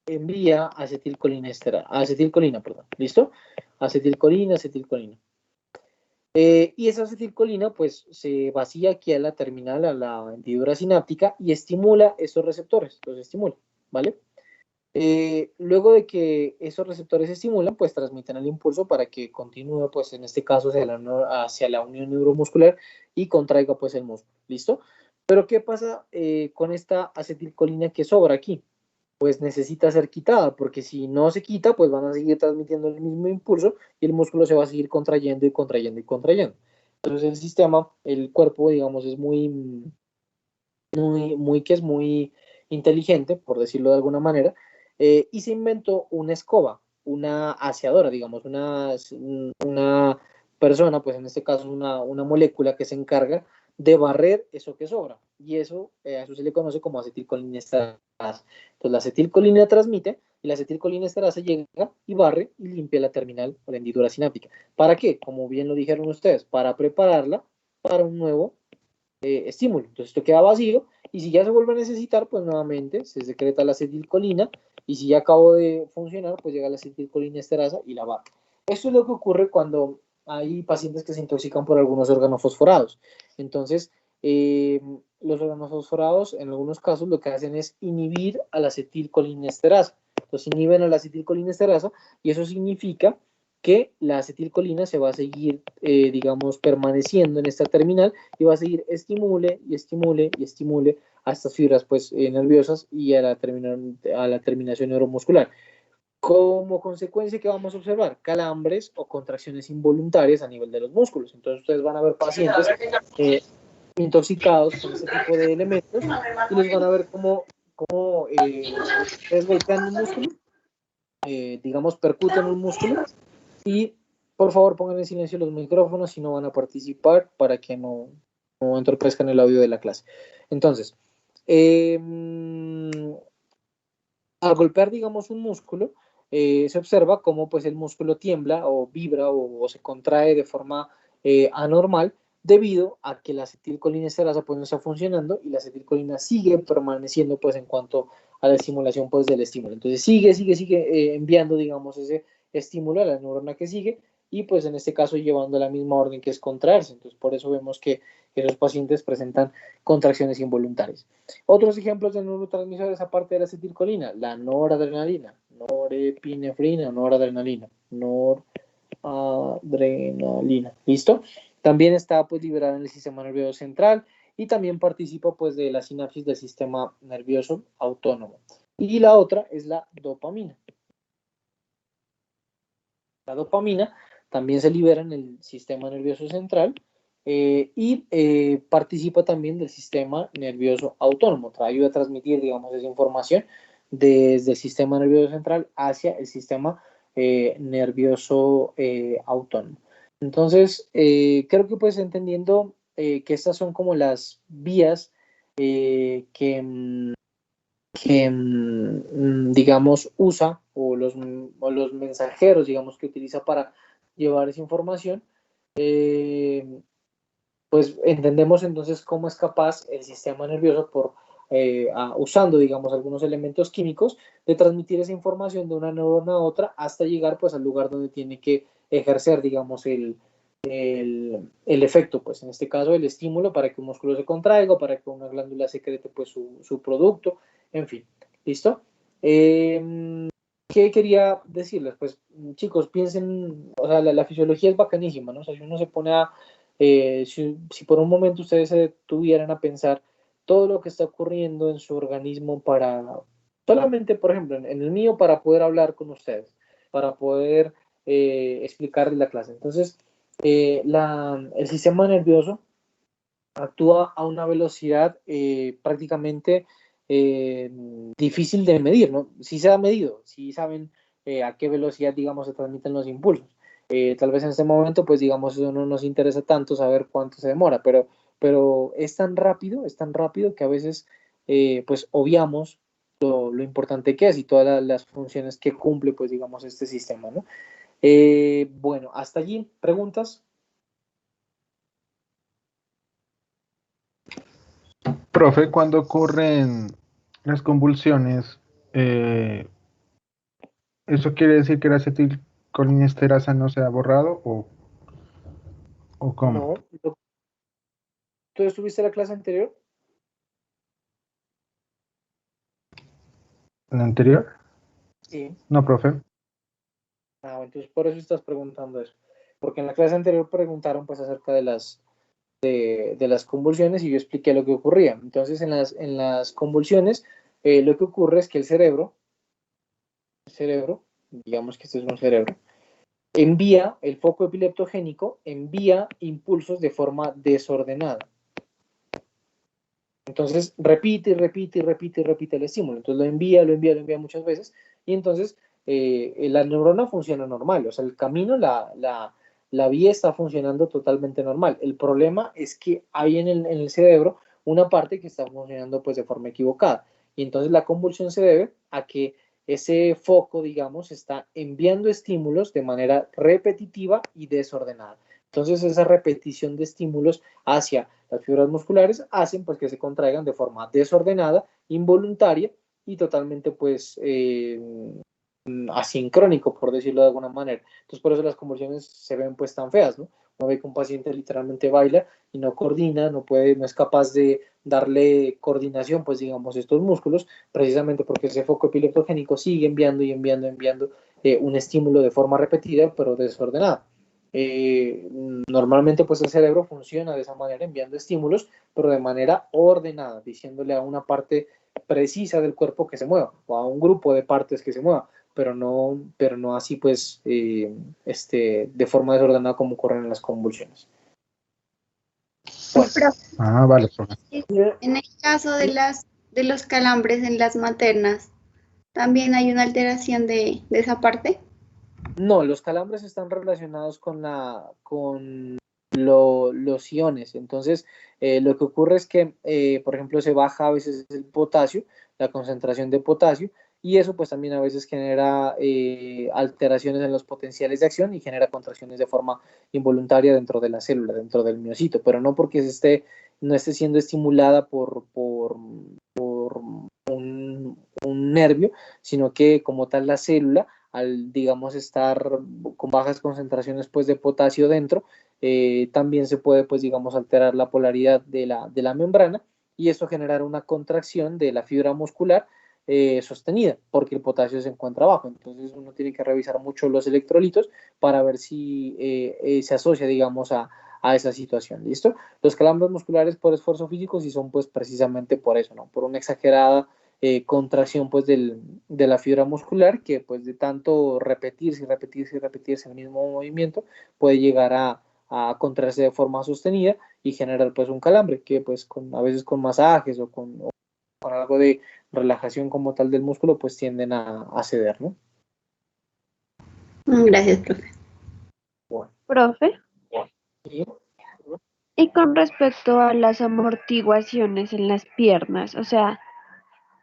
S1: envía acetilcolina, perdón, ¿listo? Acetilcolina. Y esa acetilcolina pues se vacía aquí a la terminal, a la hendidura sináptica y estimula esos receptores, los estimula, ¿vale? Luego de que esos receptores se estimulan, pues transmiten el impulso para que continúe, pues en este caso, hacia la unión neuromuscular y contraiga pues el músculo, ¿listo? Pero ¿qué pasa con esta acetilcolina que sobra aquí? Pues necesita ser quitada, porque si no se quita, pues van a seguir transmitiendo el mismo impulso y el músculo se va a seguir contrayendo y contrayendo y contrayendo. Entonces el sistema, el cuerpo, digamos, es muy inteligente, por decirlo de alguna manera, y se inventó una escoba, una aseadora, digamos, una persona, pues en este caso una molécula que se encarga de barrer eso que sobra, y eso, a eso se le conoce como acetilcolinesterasa. Entonces la acetilcolina transmite, y la acetilcolinesterasa llega y barre y limpia la terminal o la hendidura sináptica. ¿Para qué? Como bien lo dijeron ustedes, para prepararla para un nuevo estímulo. Entonces esto queda vacío y si ya se vuelve a necesitar, pues nuevamente se secreta la acetilcolina, y si ya acabó de funcionar, pues llega la acetilcolinesterasa y la va. Esto es lo que ocurre cuando hay pacientes que se intoxican por algunos organofosforados. Entonces, los organofosforados en algunos casos lo que hacen es inhibir a la acetilcolinesterasa. Entonces inhiben a la acetilcolinesterasa y eso significa que la acetilcolina se va a seguir, digamos, permaneciendo en esta terminal y va a seguir estimule y estimule y estimule a estas fibras pues, nerviosas y a la terminación neuromuscular. Como consecuencia, ¿qué vamos a observar? Calambres o contracciones involuntarias a nivel de los músculos. Entonces ustedes van a ver pacientes intoxicados con este tipo de elementos y les van a ver cómo ustedes golpean un músculo, digamos, percuten un músculo, y por favor pongan en silencio los micrófonos si no van a participar para que no entorpezcan el audio de la clase. Entonces, al golpear, digamos, un músculo, se observa cómo pues, el músculo tiembla o vibra o se contrae de forma anormal debido a que la acetilcolinesterasa pues, no está funcionando y la acetilcolina sigue permaneciendo pues, en cuanto a la estimulación pues, del estímulo. Entonces sigue enviando, digamos, ese estímulo a la neurona que sigue y pues en este caso llevando la misma orden que es contraerse. Entonces por eso vemos que esos pacientes presentan contracciones involuntarias. Otros ejemplos de neurotransmisores aparte de la acetilcolina, la noradrenalina, norepinefrina, noradrenalina, ¿listo? También está pues liberada en el sistema nervioso central y también participa pues de la sinapsis del sistema nervioso autónomo. Y la otra es la dopamina. La dopamina también se libera en el sistema nervioso central y participa también del sistema nervioso autónomo. Ayuda a transmitir, digamos, esa información desde el sistema nervioso central hacia el sistema nervioso autónomo. Entonces, creo que pues entendiendo que estas son como las vías que digamos, usa o los mensajeros, digamos, que utiliza para llevar esa información, pues entendemos entonces cómo es capaz el sistema nervioso usando, digamos, algunos elementos químicos de transmitir esa información de una neurona a otra hasta llegar pues al lugar donde tiene que ejercer, digamos, el efecto, pues en este caso el estímulo para que un músculo se contraiga, para que una glándula secrete pues su producto, en fin, ¿listo? ¿Qué quería decirles? Pues chicos, piensen, o sea, la fisiología es bacanísima, ¿no? O sea, si uno se pone si por un momento ustedes se detuvieran a pensar todo lo que está ocurriendo en su organismo solamente, por ejemplo, en el mío, para poder hablar con ustedes, para poder explicarles la clase. Entonces, el sistema nervioso actúa a una velocidad prácticamente difícil de medir, ¿no? Sí se ha medido, sí saben a qué velocidad, digamos, se transmiten los impulsos. Tal vez en este momento, pues, digamos, eso no nos interesa tanto saber cuánto se demora, pero es tan rápido que a veces, pues, obviamos lo importante que es y todas las funciones que cumple, pues, digamos, este sistema, ¿no? Bueno, hasta allí, ¿preguntas?
S5: Profe, cuando ocurren las convulsiones, ¿eso quiere decir que la acetilcolinesterasa no se ha borrado o cómo?
S1: No. ¿Tú estuviste en la clase anterior?
S5: ¿En la anterior?
S1: Sí.
S5: No, profe.
S1: Entonces por eso estás preguntando eso. Porque en la clase anterior preguntaron pues acerca de las convulsiones y yo expliqué lo que ocurría. Entonces en las convulsiones lo que ocurre es que el cerebro, digamos que este es un cerebro, el foco epileptogénico envía impulsos de forma desordenada. Entonces repite el estímulo. Entonces lo envía muchas veces y entonces la neurona funciona normal. O sea, el camino, la vía está funcionando totalmente normal. El problema es que hay en el cerebro una parte que está funcionando pues de forma equivocada. Y entonces la convulsión se debe a que ese foco, digamos, está enviando estímulos de manera repetitiva y desordenada. Entonces esa repetición de estímulos hacia las fibras musculares hacen pues que se contraigan de forma desordenada, involuntaria y totalmente pues asincrónico, por decirlo de alguna manera. Entonces por eso las convulsiones se ven pues tan feas, ¿no? Uno ve que un paciente literalmente baila y no coordina, no es capaz de darle coordinación, pues digamos, a estos músculos, precisamente porque ese foco epileptogénico sigue enviando un estímulo de forma repetida, pero desordenada. Normalmente pues el cerebro funciona de esa manera, enviando estímulos, pero de manera ordenada, diciéndole a una parte precisa del cuerpo que se mueva, o a un grupo de partes que se mueva, pero no así pues de forma desordenada como ocurren en las convulsiones. Bueno.
S5: Vale, profe.
S6: En el caso de los calambres en las maternas, ¿también hay una alteración de esa parte?
S1: No, los calambres están relacionados con los iones. Entonces, lo que ocurre es que, por ejemplo, se baja a veces el potasio, la concentración de potasio, y eso pues también a veces genera alteraciones en los potenciales de acción y genera contracciones de forma involuntaria dentro de la célula, dentro del miocito, pero no porque no esté siendo estimulada por un nervio, sino que como tal la célula, al digamos estar con bajas concentraciones pues de potasio dentro, también se puede pues digamos alterar la polaridad de la membrana y esto generará una contracción de la fibra muscular sostenida porque el potasio se encuentra bajo. Entonces uno tiene que revisar mucho los electrolitos para ver si se asocia digamos a esa situación. ¿Listo? Los calambres musculares por esfuerzo físico sí son pues precisamente por eso, ¿no? Por una exagerada contracción pues de la fibra muscular que pues de tanto repetirse el mismo movimiento puede llegar a contraerse de forma sostenida y generar pues un calambre que pues a veces con masajes o con algo de relajación como tal del músculo pues tienden a ceder, ¿no?
S6: Gracias, profe.
S1: Bueno.
S2: Profe.
S1: ¿Sí?
S2: Y con respecto a las amortiguaciones en las piernas, o sea,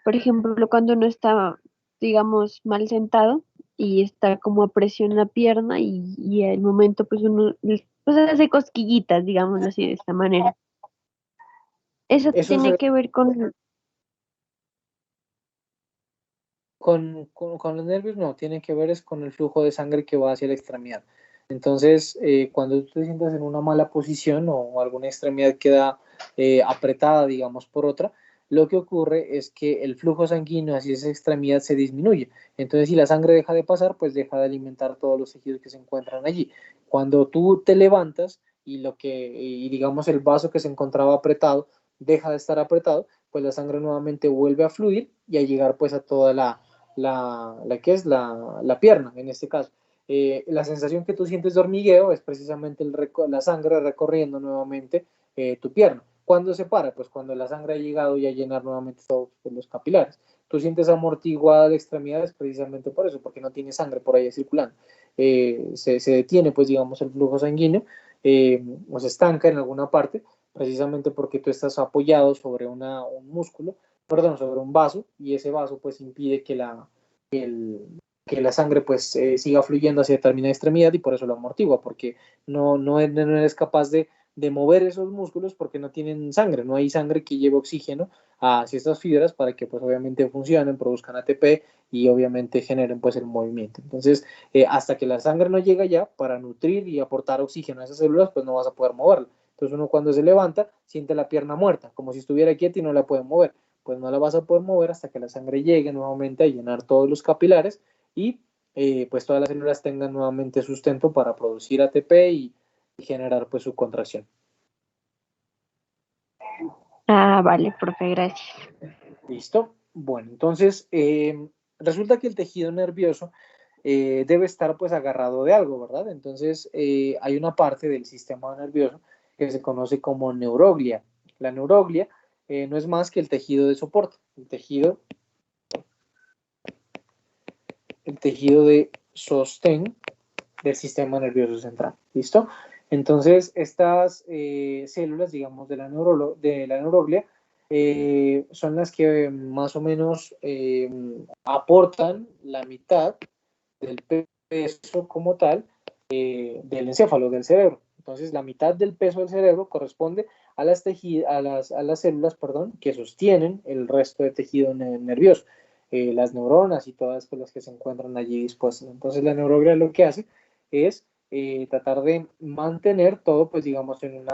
S2: por ejemplo, cuando uno está, digamos, mal sentado y está como a presión la pierna y al momento pues uno pues hace cosquillitas, digámoslo así, de esta manera. Eso
S1: Eso
S2: tiene
S1: se,
S2: que ver con...
S1: con los nervios no, tiene que ver es con el flujo de sangre que va hacia la extremidad. Entonces, cuando tú te sientas en una mala posición o alguna extremidad queda apretada, digamos, por otra, lo que ocurre es que el flujo sanguíneo hacia esa extremidad se disminuye. Entonces, si la sangre deja de pasar, pues deja de alimentar todos los tejidos que se encuentran allí. Cuando tú te levantas y digamos el vaso que se encontraba apretado deja de estar apretado, pues la sangre nuevamente vuelve a fluir y a llegar pues a toda la pierna en este caso. La sensación que tú sientes de hormigueo es precisamente la sangre recorriendo nuevamente tu pierna. ¿Cuándo se para? Pues cuando la sangre ha llegado y a llenar nuevamente todos los capilares. Tú sientes amortiguada de extremidades precisamente por eso, porque no tiene sangre por ahí circulando. Se detiene, pues digamos, el flujo sanguíneo o se estanca en alguna parte, precisamente porque tú estás apoyado sobre un músculo, perdón, sobre un vaso, y ese vaso pues impide que la sangre pues siga fluyendo hacia determinada extremidad y por eso lo amortigua, porque no eres capaz de mover esos músculos porque no tienen sangre, no hay sangre que lleve oxígeno hacia estas fibras para que pues obviamente funcionen, produzcan ATP y obviamente generen pues el movimiento. Entonces, hasta que la sangre no llega ya para nutrir y aportar oxígeno a esas células, pues no vas a poder moverla. Entonces uno cuando se levanta siente la pierna muerta, como si estuviera quieta y no la puede mover. Pues no la vas a poder mover hasta que la sangre llegue nuevamente a llenar todos los capilares y pues todas las células tengan nuevamente sustento para producir ATP y generar pues su contracción.
S2: Ah, vale, profe, gracias.
S1: ¿Listo? Bueno, entonces resulta que el tejido nervioso debe estar pues agarrado de algo, ¿verdad? Entonces hay una parte del sistema nervioso que se conoce como neuroglia. La neuroglia no es más que el tejido de soporte, el tejido de sostén del sistema nervioso central. ¿Listo? Entonces, estas células, digamos, de la neuroglia, son las que más o menos aportan la mitad del peso como tal del encéfalo, del cerebro. Entonces, la mitad del peso del cerebro corresponde a las células, perdón, que sostienen el resto de tejido nervioso, las neuronas y todas pues, las que se encuentran allí dispuestas. Entonces, la neuroglia lo que hace es tratar de mantener todo, pues, digamos, en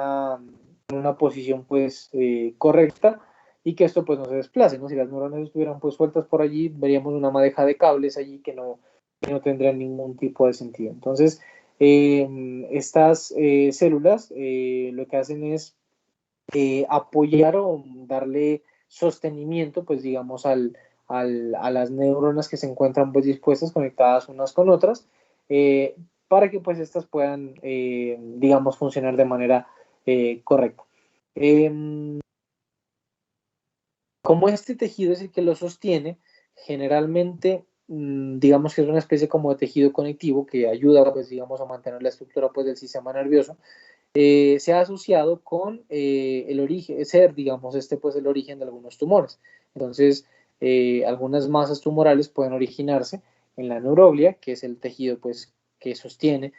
S1: una posición, pues, correcta, y que esto, pues, no se desplace, ¿no? Si las neuronas estuvieran, pues, sueltas por allí, veríamos una madeja de cables allí que no tendrían ningún tipo de sentido. Entonces, estas células lo que hacen es apoyar o darle sostenimiento, pues digamos, a las neuronas que se encuentran pues dispuestas, conectadas unas con otras, para que pues estas puedan, digamos, funcionar de manera correcta. Como este tejido es el que lo sostiene, generalmente digamos que es una especie como de tejido conectivo que ayuda, pues, digamos, a mantener la estructura, pues, del sistema nervioso. Se ha asociado con el origen, digamos, pues, el origen de algunos tumores. Entonces, algunas masas tumorales pueden originarse en la neuroglia, que es el tejido, pues, que sostiene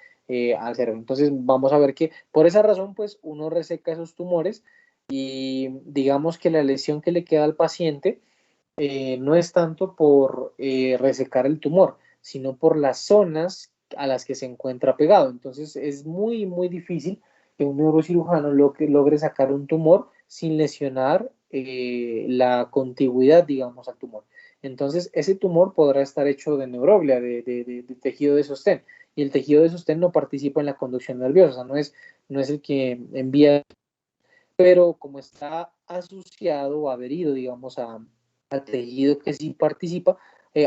S1: al cerebro. Entonces, vamos a ver que por esa razón, pues, uno reseca esos tumores y digamos que la lesión que le queda al paciente no es tanto por resecar el tumor, sino por las zonas a las que se encuentra pegado. Entonces es muy, muy difícil que un neurocirujano logre sacar un tumor sin lesionar la contigüidad, digamos, al tumor. Entonces ese tumor podrá estar hecho de neuroglia, de tejido de sostén, y el tejido de sostén no participa en la conducción nerviosa, o sea, no es el que envía, pero como está asociado o adherido, digamos, al tejido que sí participa,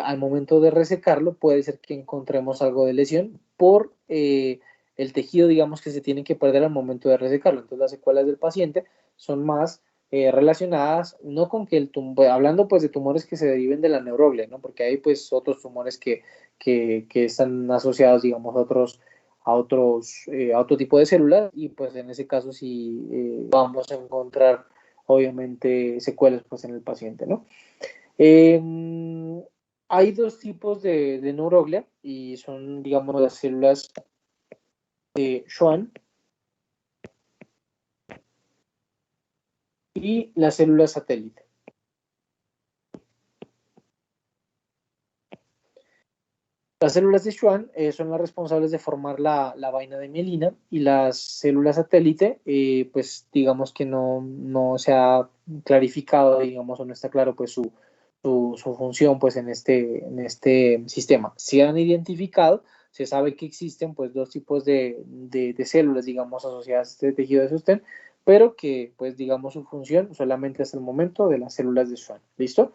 S1: al momento de resecarlo puede ser que encontremos algo de lesión por el tejido, digamos, que se tiene que perder al momento de resecarlo. Entonces las secuelas del paciente son más relacionadas, no con que hablando pues de tumores que se deriven de la neuroglia, ¿no? Porque hay pues otros tumores que están asociados, digamos, a otro tipo de células, y pues en ese caso sí vamos a encontrar obviamente secuelas pues en el paciente, ¿no? Hay dos tipos de neuroglia y son, digamos, las células Schwann y las células satélite. Las células de Schwann son las responsables de formar la vaina de mielina, y las células satélite, pues digamos que no se ha clarificado, digamos, o no está claro pues su función pues en este sistema. Se han identificado, se sabe que existen pues dos tipos de células, digamos, asociadas a este tejido de sostén, pero que pues digamos su función solamente hasta el momento de las células de Schwann. ¿Listo?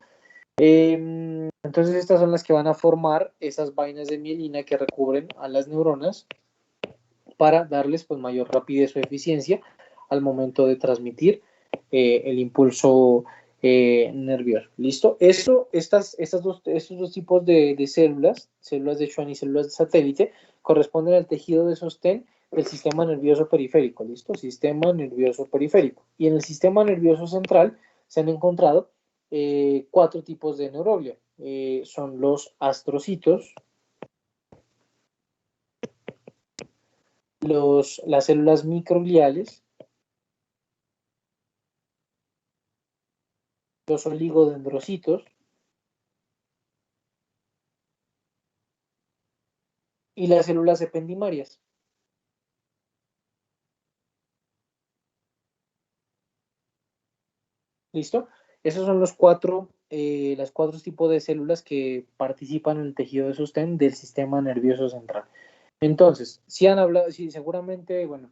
S1: Entonces estas son las que van a formar esas vainas de mielina que recubren a las neuronas para darles pues mayor rapidez o eficiencia al momento de transmitir el impulso nervioso. ¿Listo? Estos dos tipos de células de Schwann y células de satélite, corresponden al tejido de sostén del sistema nervioso periférico. ¿Listo? Sistema nervioso periférico. Y en el sistema nervioso central se han encontrado 4 tipos de neuroglia. Son los astrocitos, las células microgliales, los oligodendrocitos y las células ependimarias. ¿Listo? Esos son los cuatro tipos de células que participan en el tejido de sostén del sistema nervioso central. Entonces, si han hablado, sí, seguramente, bueno,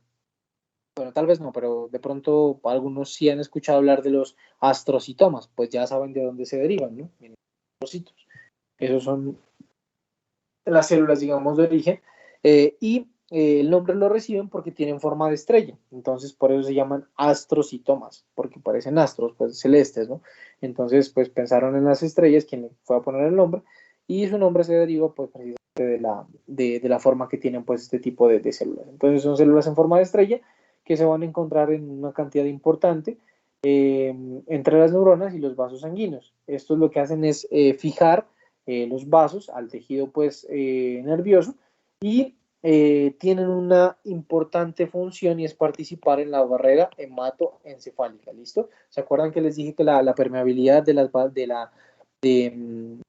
S1: tal vez no, pero de pronto algunos sí han escuchado hablar de los astrocitomas, pues ya saben de dónde se derivan, ¿no? Astrocitos. Esos son las células, digamos, de origen, y el nombre lo reciben porque tienen forma de estrella. Entonces, por eso se llaman astrocitomas, porque parecen astros, pues celestes, ¿no? Entonces, pues pensaron en las estrellas, quien le fue a poner el nombre, y su nombre se deriva, pues, precisamente de la forma que tienen, pues, este tipo de células. Entonces, son células en forma de estrella que se van a encontrar en una cantidad importante entre las neuronas y los vasos sanguíneos. Esto lo que hacen es fijar los vasos al tejido pues nervioso, y tienen una importante función y es participar en la barrera hematoencefálica, ¿listo? ¿Se acuerdan que les dije que la permeabilidad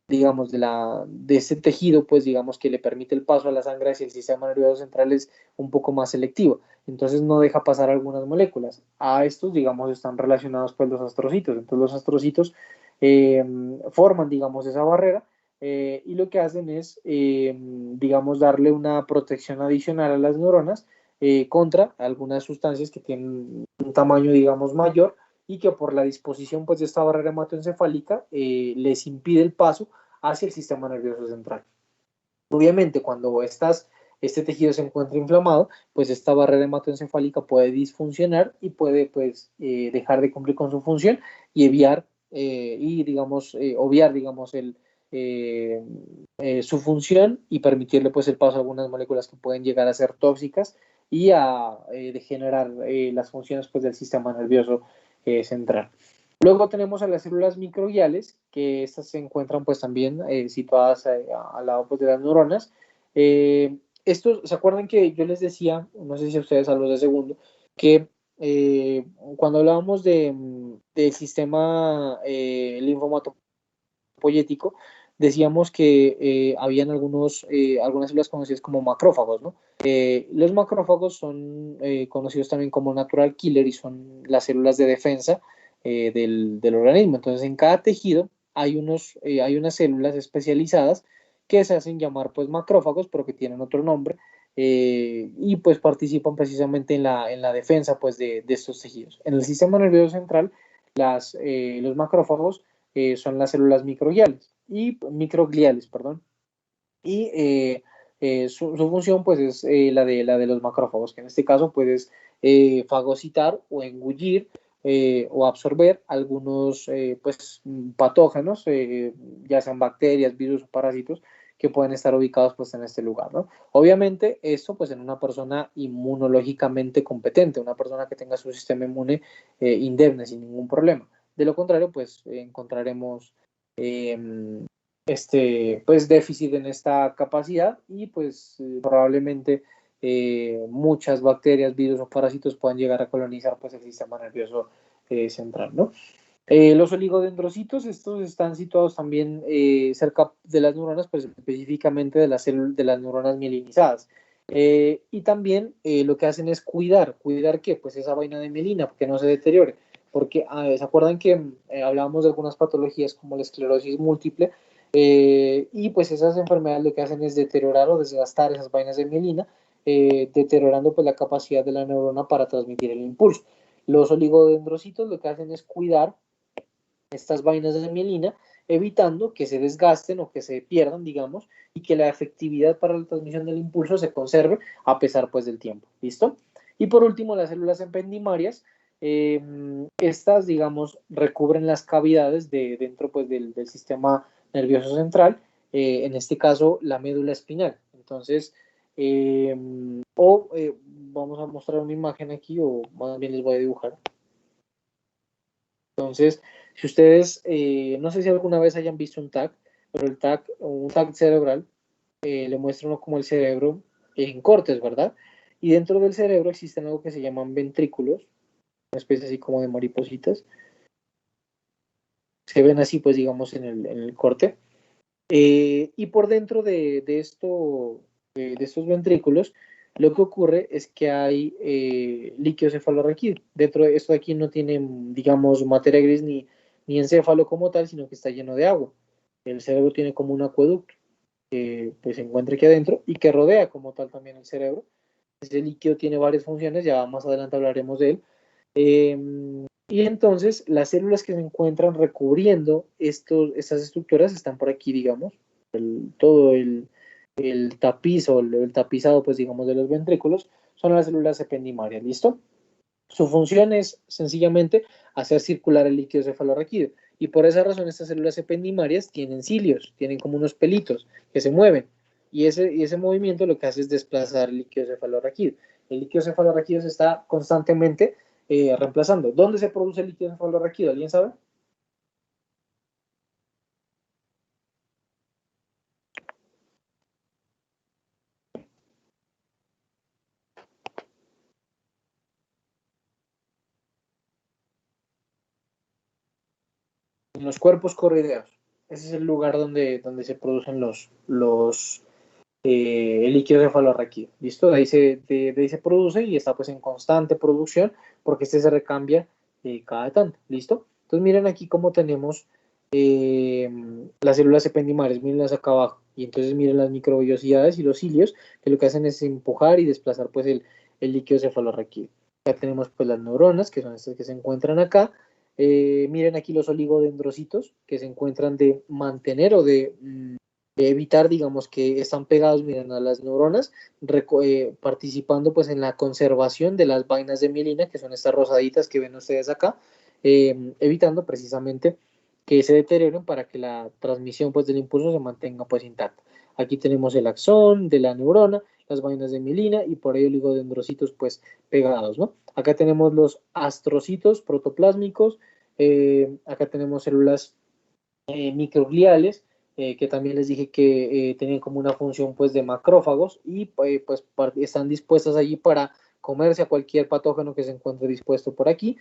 S1: digamos, de ese tejido, pues digamos que le permite el paso a la sangre hacia el sistema nervioso central es un poco más selectivo, entonces no deja pasar algunas moléculas. A estos, digamos, están relacionados pues los astrocitos, entonces los astrocitos forman, digamos, esa barrera y lo que hacen es, digamos, darle una protección adicional a las neuronas contra algunas sustancias que tienen un tamaño, digamos, mayor y que por la disposición pues, de esta barrera hematoencefálica les impide el paso hacia el sistema nervioso central. Obviamente, cuando este tejido se encuentra inflamado, pues esta barrera hematoencefálica puede disfuncionar y puede pues, dejar de cumplir con su función y obviar, digamos, su función y permitirle pues, el paso a algunas moléculas que pueden llegar a ser tóxicas y a degenerar las funciones pues, del sistema nervioso central. Luego tenemos a las células microgliales, que estas se encuentran pues también situadas al lado pues, de las neuronas. Estos, ¿se acuerdan que yo les decía, no sé si a ustedes a los de segundo, que cuando hablábamos del sistema linfomatopoyético, decíamos que habían algunas células conocidas como macrófagos, ¿no? Los macrófagos son conocidos también como natural killer y son las células de defensa del organismo. Entonces, en cada tejido hay unas células especializadas que se hacen llamar pues macrófagos, pero que tienen otro nombre, y pues participan precisamente en la defensa pues de estos tejidos. En el sistema nervioso central, los macrófagos son las células microgliales, perdón, y su función pues es la de los macrófagos, que en este caso puedes fagocitar o engullir o absorber algunos pues, patógenos, ya sean bacterias, virus o parásitos, que pueden estar ubicados pues, en este lugar, ¿no? Obviamente esto pues en una persona inmunológicamente competente, una persona que tenga su sistema inmune indemne sin ningún problema. De lo contrario pues encontraremos pues déficit en esta capacidad y pues probablemente muchas bacterias, virus o parásitos puedan llegar a colonizar pues el sistema nervioso central, ¿no? Los oligodendrocitos, estos están situados también cerca de las neuronas, pues específicamente de las neuronas mielinizadas. Y también lo que hacen es ¿cuidar qué? Pues esa vaina de mielina, que no se deteriore. Porque ¿se acuerdan que hablábamos de algunas patologías como la esclerosis múltiple? Y pues esas enfermedades lo que hacen es deteriorar o desgastar esas vainas de mielina, deteriorando pues la capacidad de la neurona para transmitir el impulso. Los oligodendrocitos lo que hacen es cuidar estas vainas de mielina, evitando que se desgasten o que se pierdan, digamos, y que la efectividad para la transmisión del impulso se conserve a pesar pues del tiempo. ¿Listo? Y por último, las células ependimarias, estas, digamos, recubren las cavidades dentro pues del sistema nervioso central, en este caso la médula espinal. Entonces, vamos a mostrar una imagen aquí o más bien les voy a dibujar. Entonces, si ustedes, no sé si alguna vez hayan visto un TAC, pero un TAC cerebral, le muestra uno como el cerebro en cortes, ¿verdad? Y dentro del cerebro existen algo que se llaman ventrículos, una especie así como de maripositas. Se ven así, pues, digamos, en el corte. Y por dentro de estos ventrículos, lo que ocurre es que hay líquido cefalorraquídeo. Dentro de esto de aquí no tiene, digamos, materia gris ni encéfalo como tal, sino que está lleno de agua. El cerebro tiene como un acueducto que pues, se encuentra aquí adentro y que rodea como tal también el cerebro. Ese líquido tiene varias funciones, ya más adelante hablaremos de él. Y entonces las células que se encuentran recubriendo estas estructuras están por aquí, digamos, todo el tapiz o el tapizado, pues digamos, de los ventrículos, son las células ependimarias, ¿listo? Su función es sencillamente hacer circular el líquido cefalorraquídeo. Y por esa razón estas células ependimarias tienen cilios, tienen como unos pelitos que se mueven. Y ese movimiento lo que hace es desplazar el líquido cefalorraquídeo. El líquido cefalorraquídeo se está constantemente reemplazando. ¿Dónde se produce el líquido cefalorraquídeo? ¿Alguien sabe? en los cuerpos corrideos. Ese es el lugar donde se producen el líquido cefalorraquídeo. ¿Listo? De ahí se produce y está pues en constante producción porque este se recambia cada tanto. ¿Listo? Entonces miren aquí cómo tenemos las células ependimales, mírenlas acá abajo. Y entonces miren las microvellosidades y los cilios, que lo que hacen es empujar y desplazar pues el líquido cefalorraquídeo. Ya tenemos pues las neuronas, que son estas que se encuentran acá. Miren aquí los oligodendrocitos, que se encuentran de mantener o de evitar, digamos, que están pegados, miren, a las neuronas, participando pues en la conservación de las vainas de mielina, que son estas rosaditas que ven ustedes acá, evitando precisamente que se deterioren para que la transmisión pues del impulso se mantenga pues intacta. Aquí tenemos el axón de la neurona, las vainas de mielina y por ahí oligodendrocitos pues pegados, ¿no? Acá tenemos los astrocitos protoplásmicos, acá tenemos células microgliales, que también les dije que tenían como una función pues de macrófagos y pues están dispuestas allí para comerse a cualquier patógeno que se encuentre dispuesto por aquí.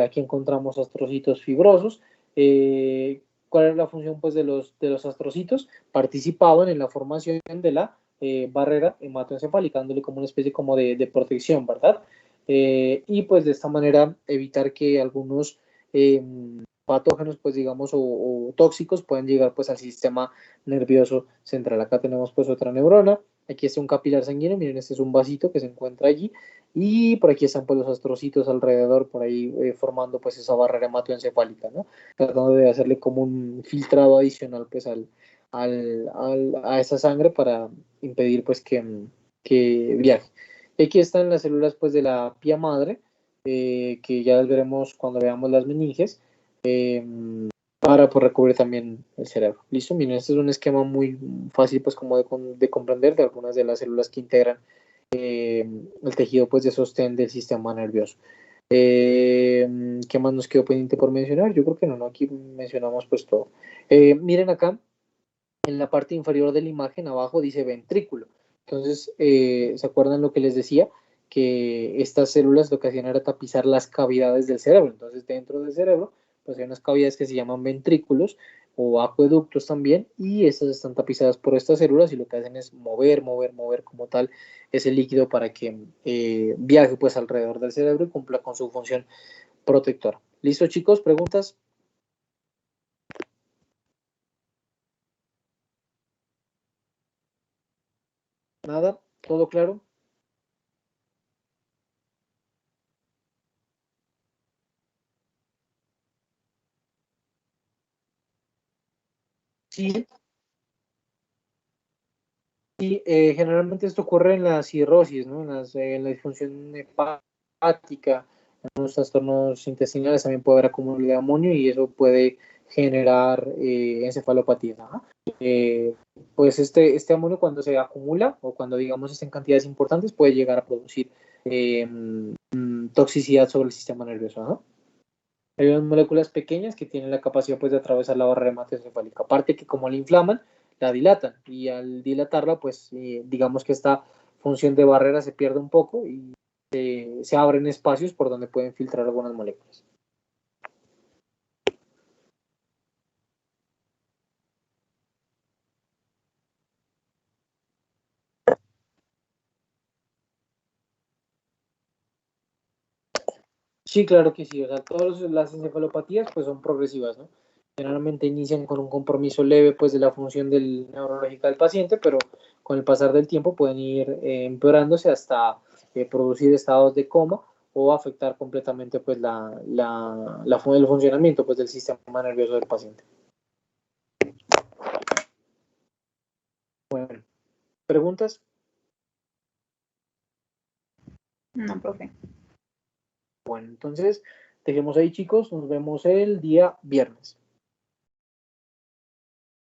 S1: Aquí encontramos astrocitos fibrosos. ¿Cuál es la función pues de los astrocitos? Participaban en la formación de la barrera hematoencefálica, dándole como una especie como de protección, ¿verdad? Y pues de esta manera evitar que algunos patógenos, pues digamos, o tóxicos pueden llegar pues al sistema nervioso central. Acá tenemos pues otra neurona, aquí está un capilar sanguíneo, miren, este es un vasito que se encuentra allí, y por aquí están pues los astrocitos alrededor, por ahí formando pues esa barrera hematoencefálica, ¿no? Tratando de hacerle como un filtrado adicional pues a esa sangre para impedir pues que viaje. Y aquí están las células pues de la pía madre, que ya las veremos cuando veamos las meninges, para pues, recubrir también el cerebro. ¿Listo? Miren, este es un esquema muy fácil pues como de comprender de algunas de las células que integran el tejido pues de sostén del sistema nervioso. ¿Qué más nos quedó pendiente por mencionar? Yo creo que no, aquí mencionamos pues todo. Miren acá, en la parte inferior de la imagen, abajo dice ventrículo. Entonces, ¿se acuerdan lo que les decía? Que estas células lo que hacían era tapizar las cavidades del cerebro. Entonces, dentro del cerebro, pues hay unas cavidades que se llaman ventrículos o acueductos también, y estas están tapizadas por estas células y lo que hacen es mover como tal ese líquido para que viaje pues alrededor del cerebro y cumpla con su función protectora. ¿Listo, chicos? ¿Preguntas? ¿Nada? ¿Todo claro? Sí. Y generalmente esto ocurre en la cirrosis, ¿no? En la disfunción hepática, en los trastornos intestinales también puede haber acúmulo de amonio y eso puede generar encefalopatía. Pues este amonio cuando se acumula o cuando digamos está en cantidades importantes puede llegar a producir toxicidad sobre el sistema nervioso. ¿No? Hay unas moléculas pequeñas que tienen la capacidad pues, de atravesar la barrera hematoencefálica. Aparte que como la inflaman, la dilatan y al dilatarla, pues digamos que esta función de barrera se pierde un poco y se abren espacios por donde pueden filtrar algunas moléculas. Sí, claro que sí. O sea, todas las encefalopatías pues son progresivas, ¿no? Generalmente inician con un compromiso leve pues de la función neurológica del paciente, pero con el pasar del tiempo pueden ir empeorándose hasta producir estados de coma o afectar completamente pues el funcionamiento pues del sistema nervioso del paciente. Bueno, ¿preguntas?
S3: No, profe.
S1: Bueno, entonces dejemos ahí, chicos, nos vemos el día viernes.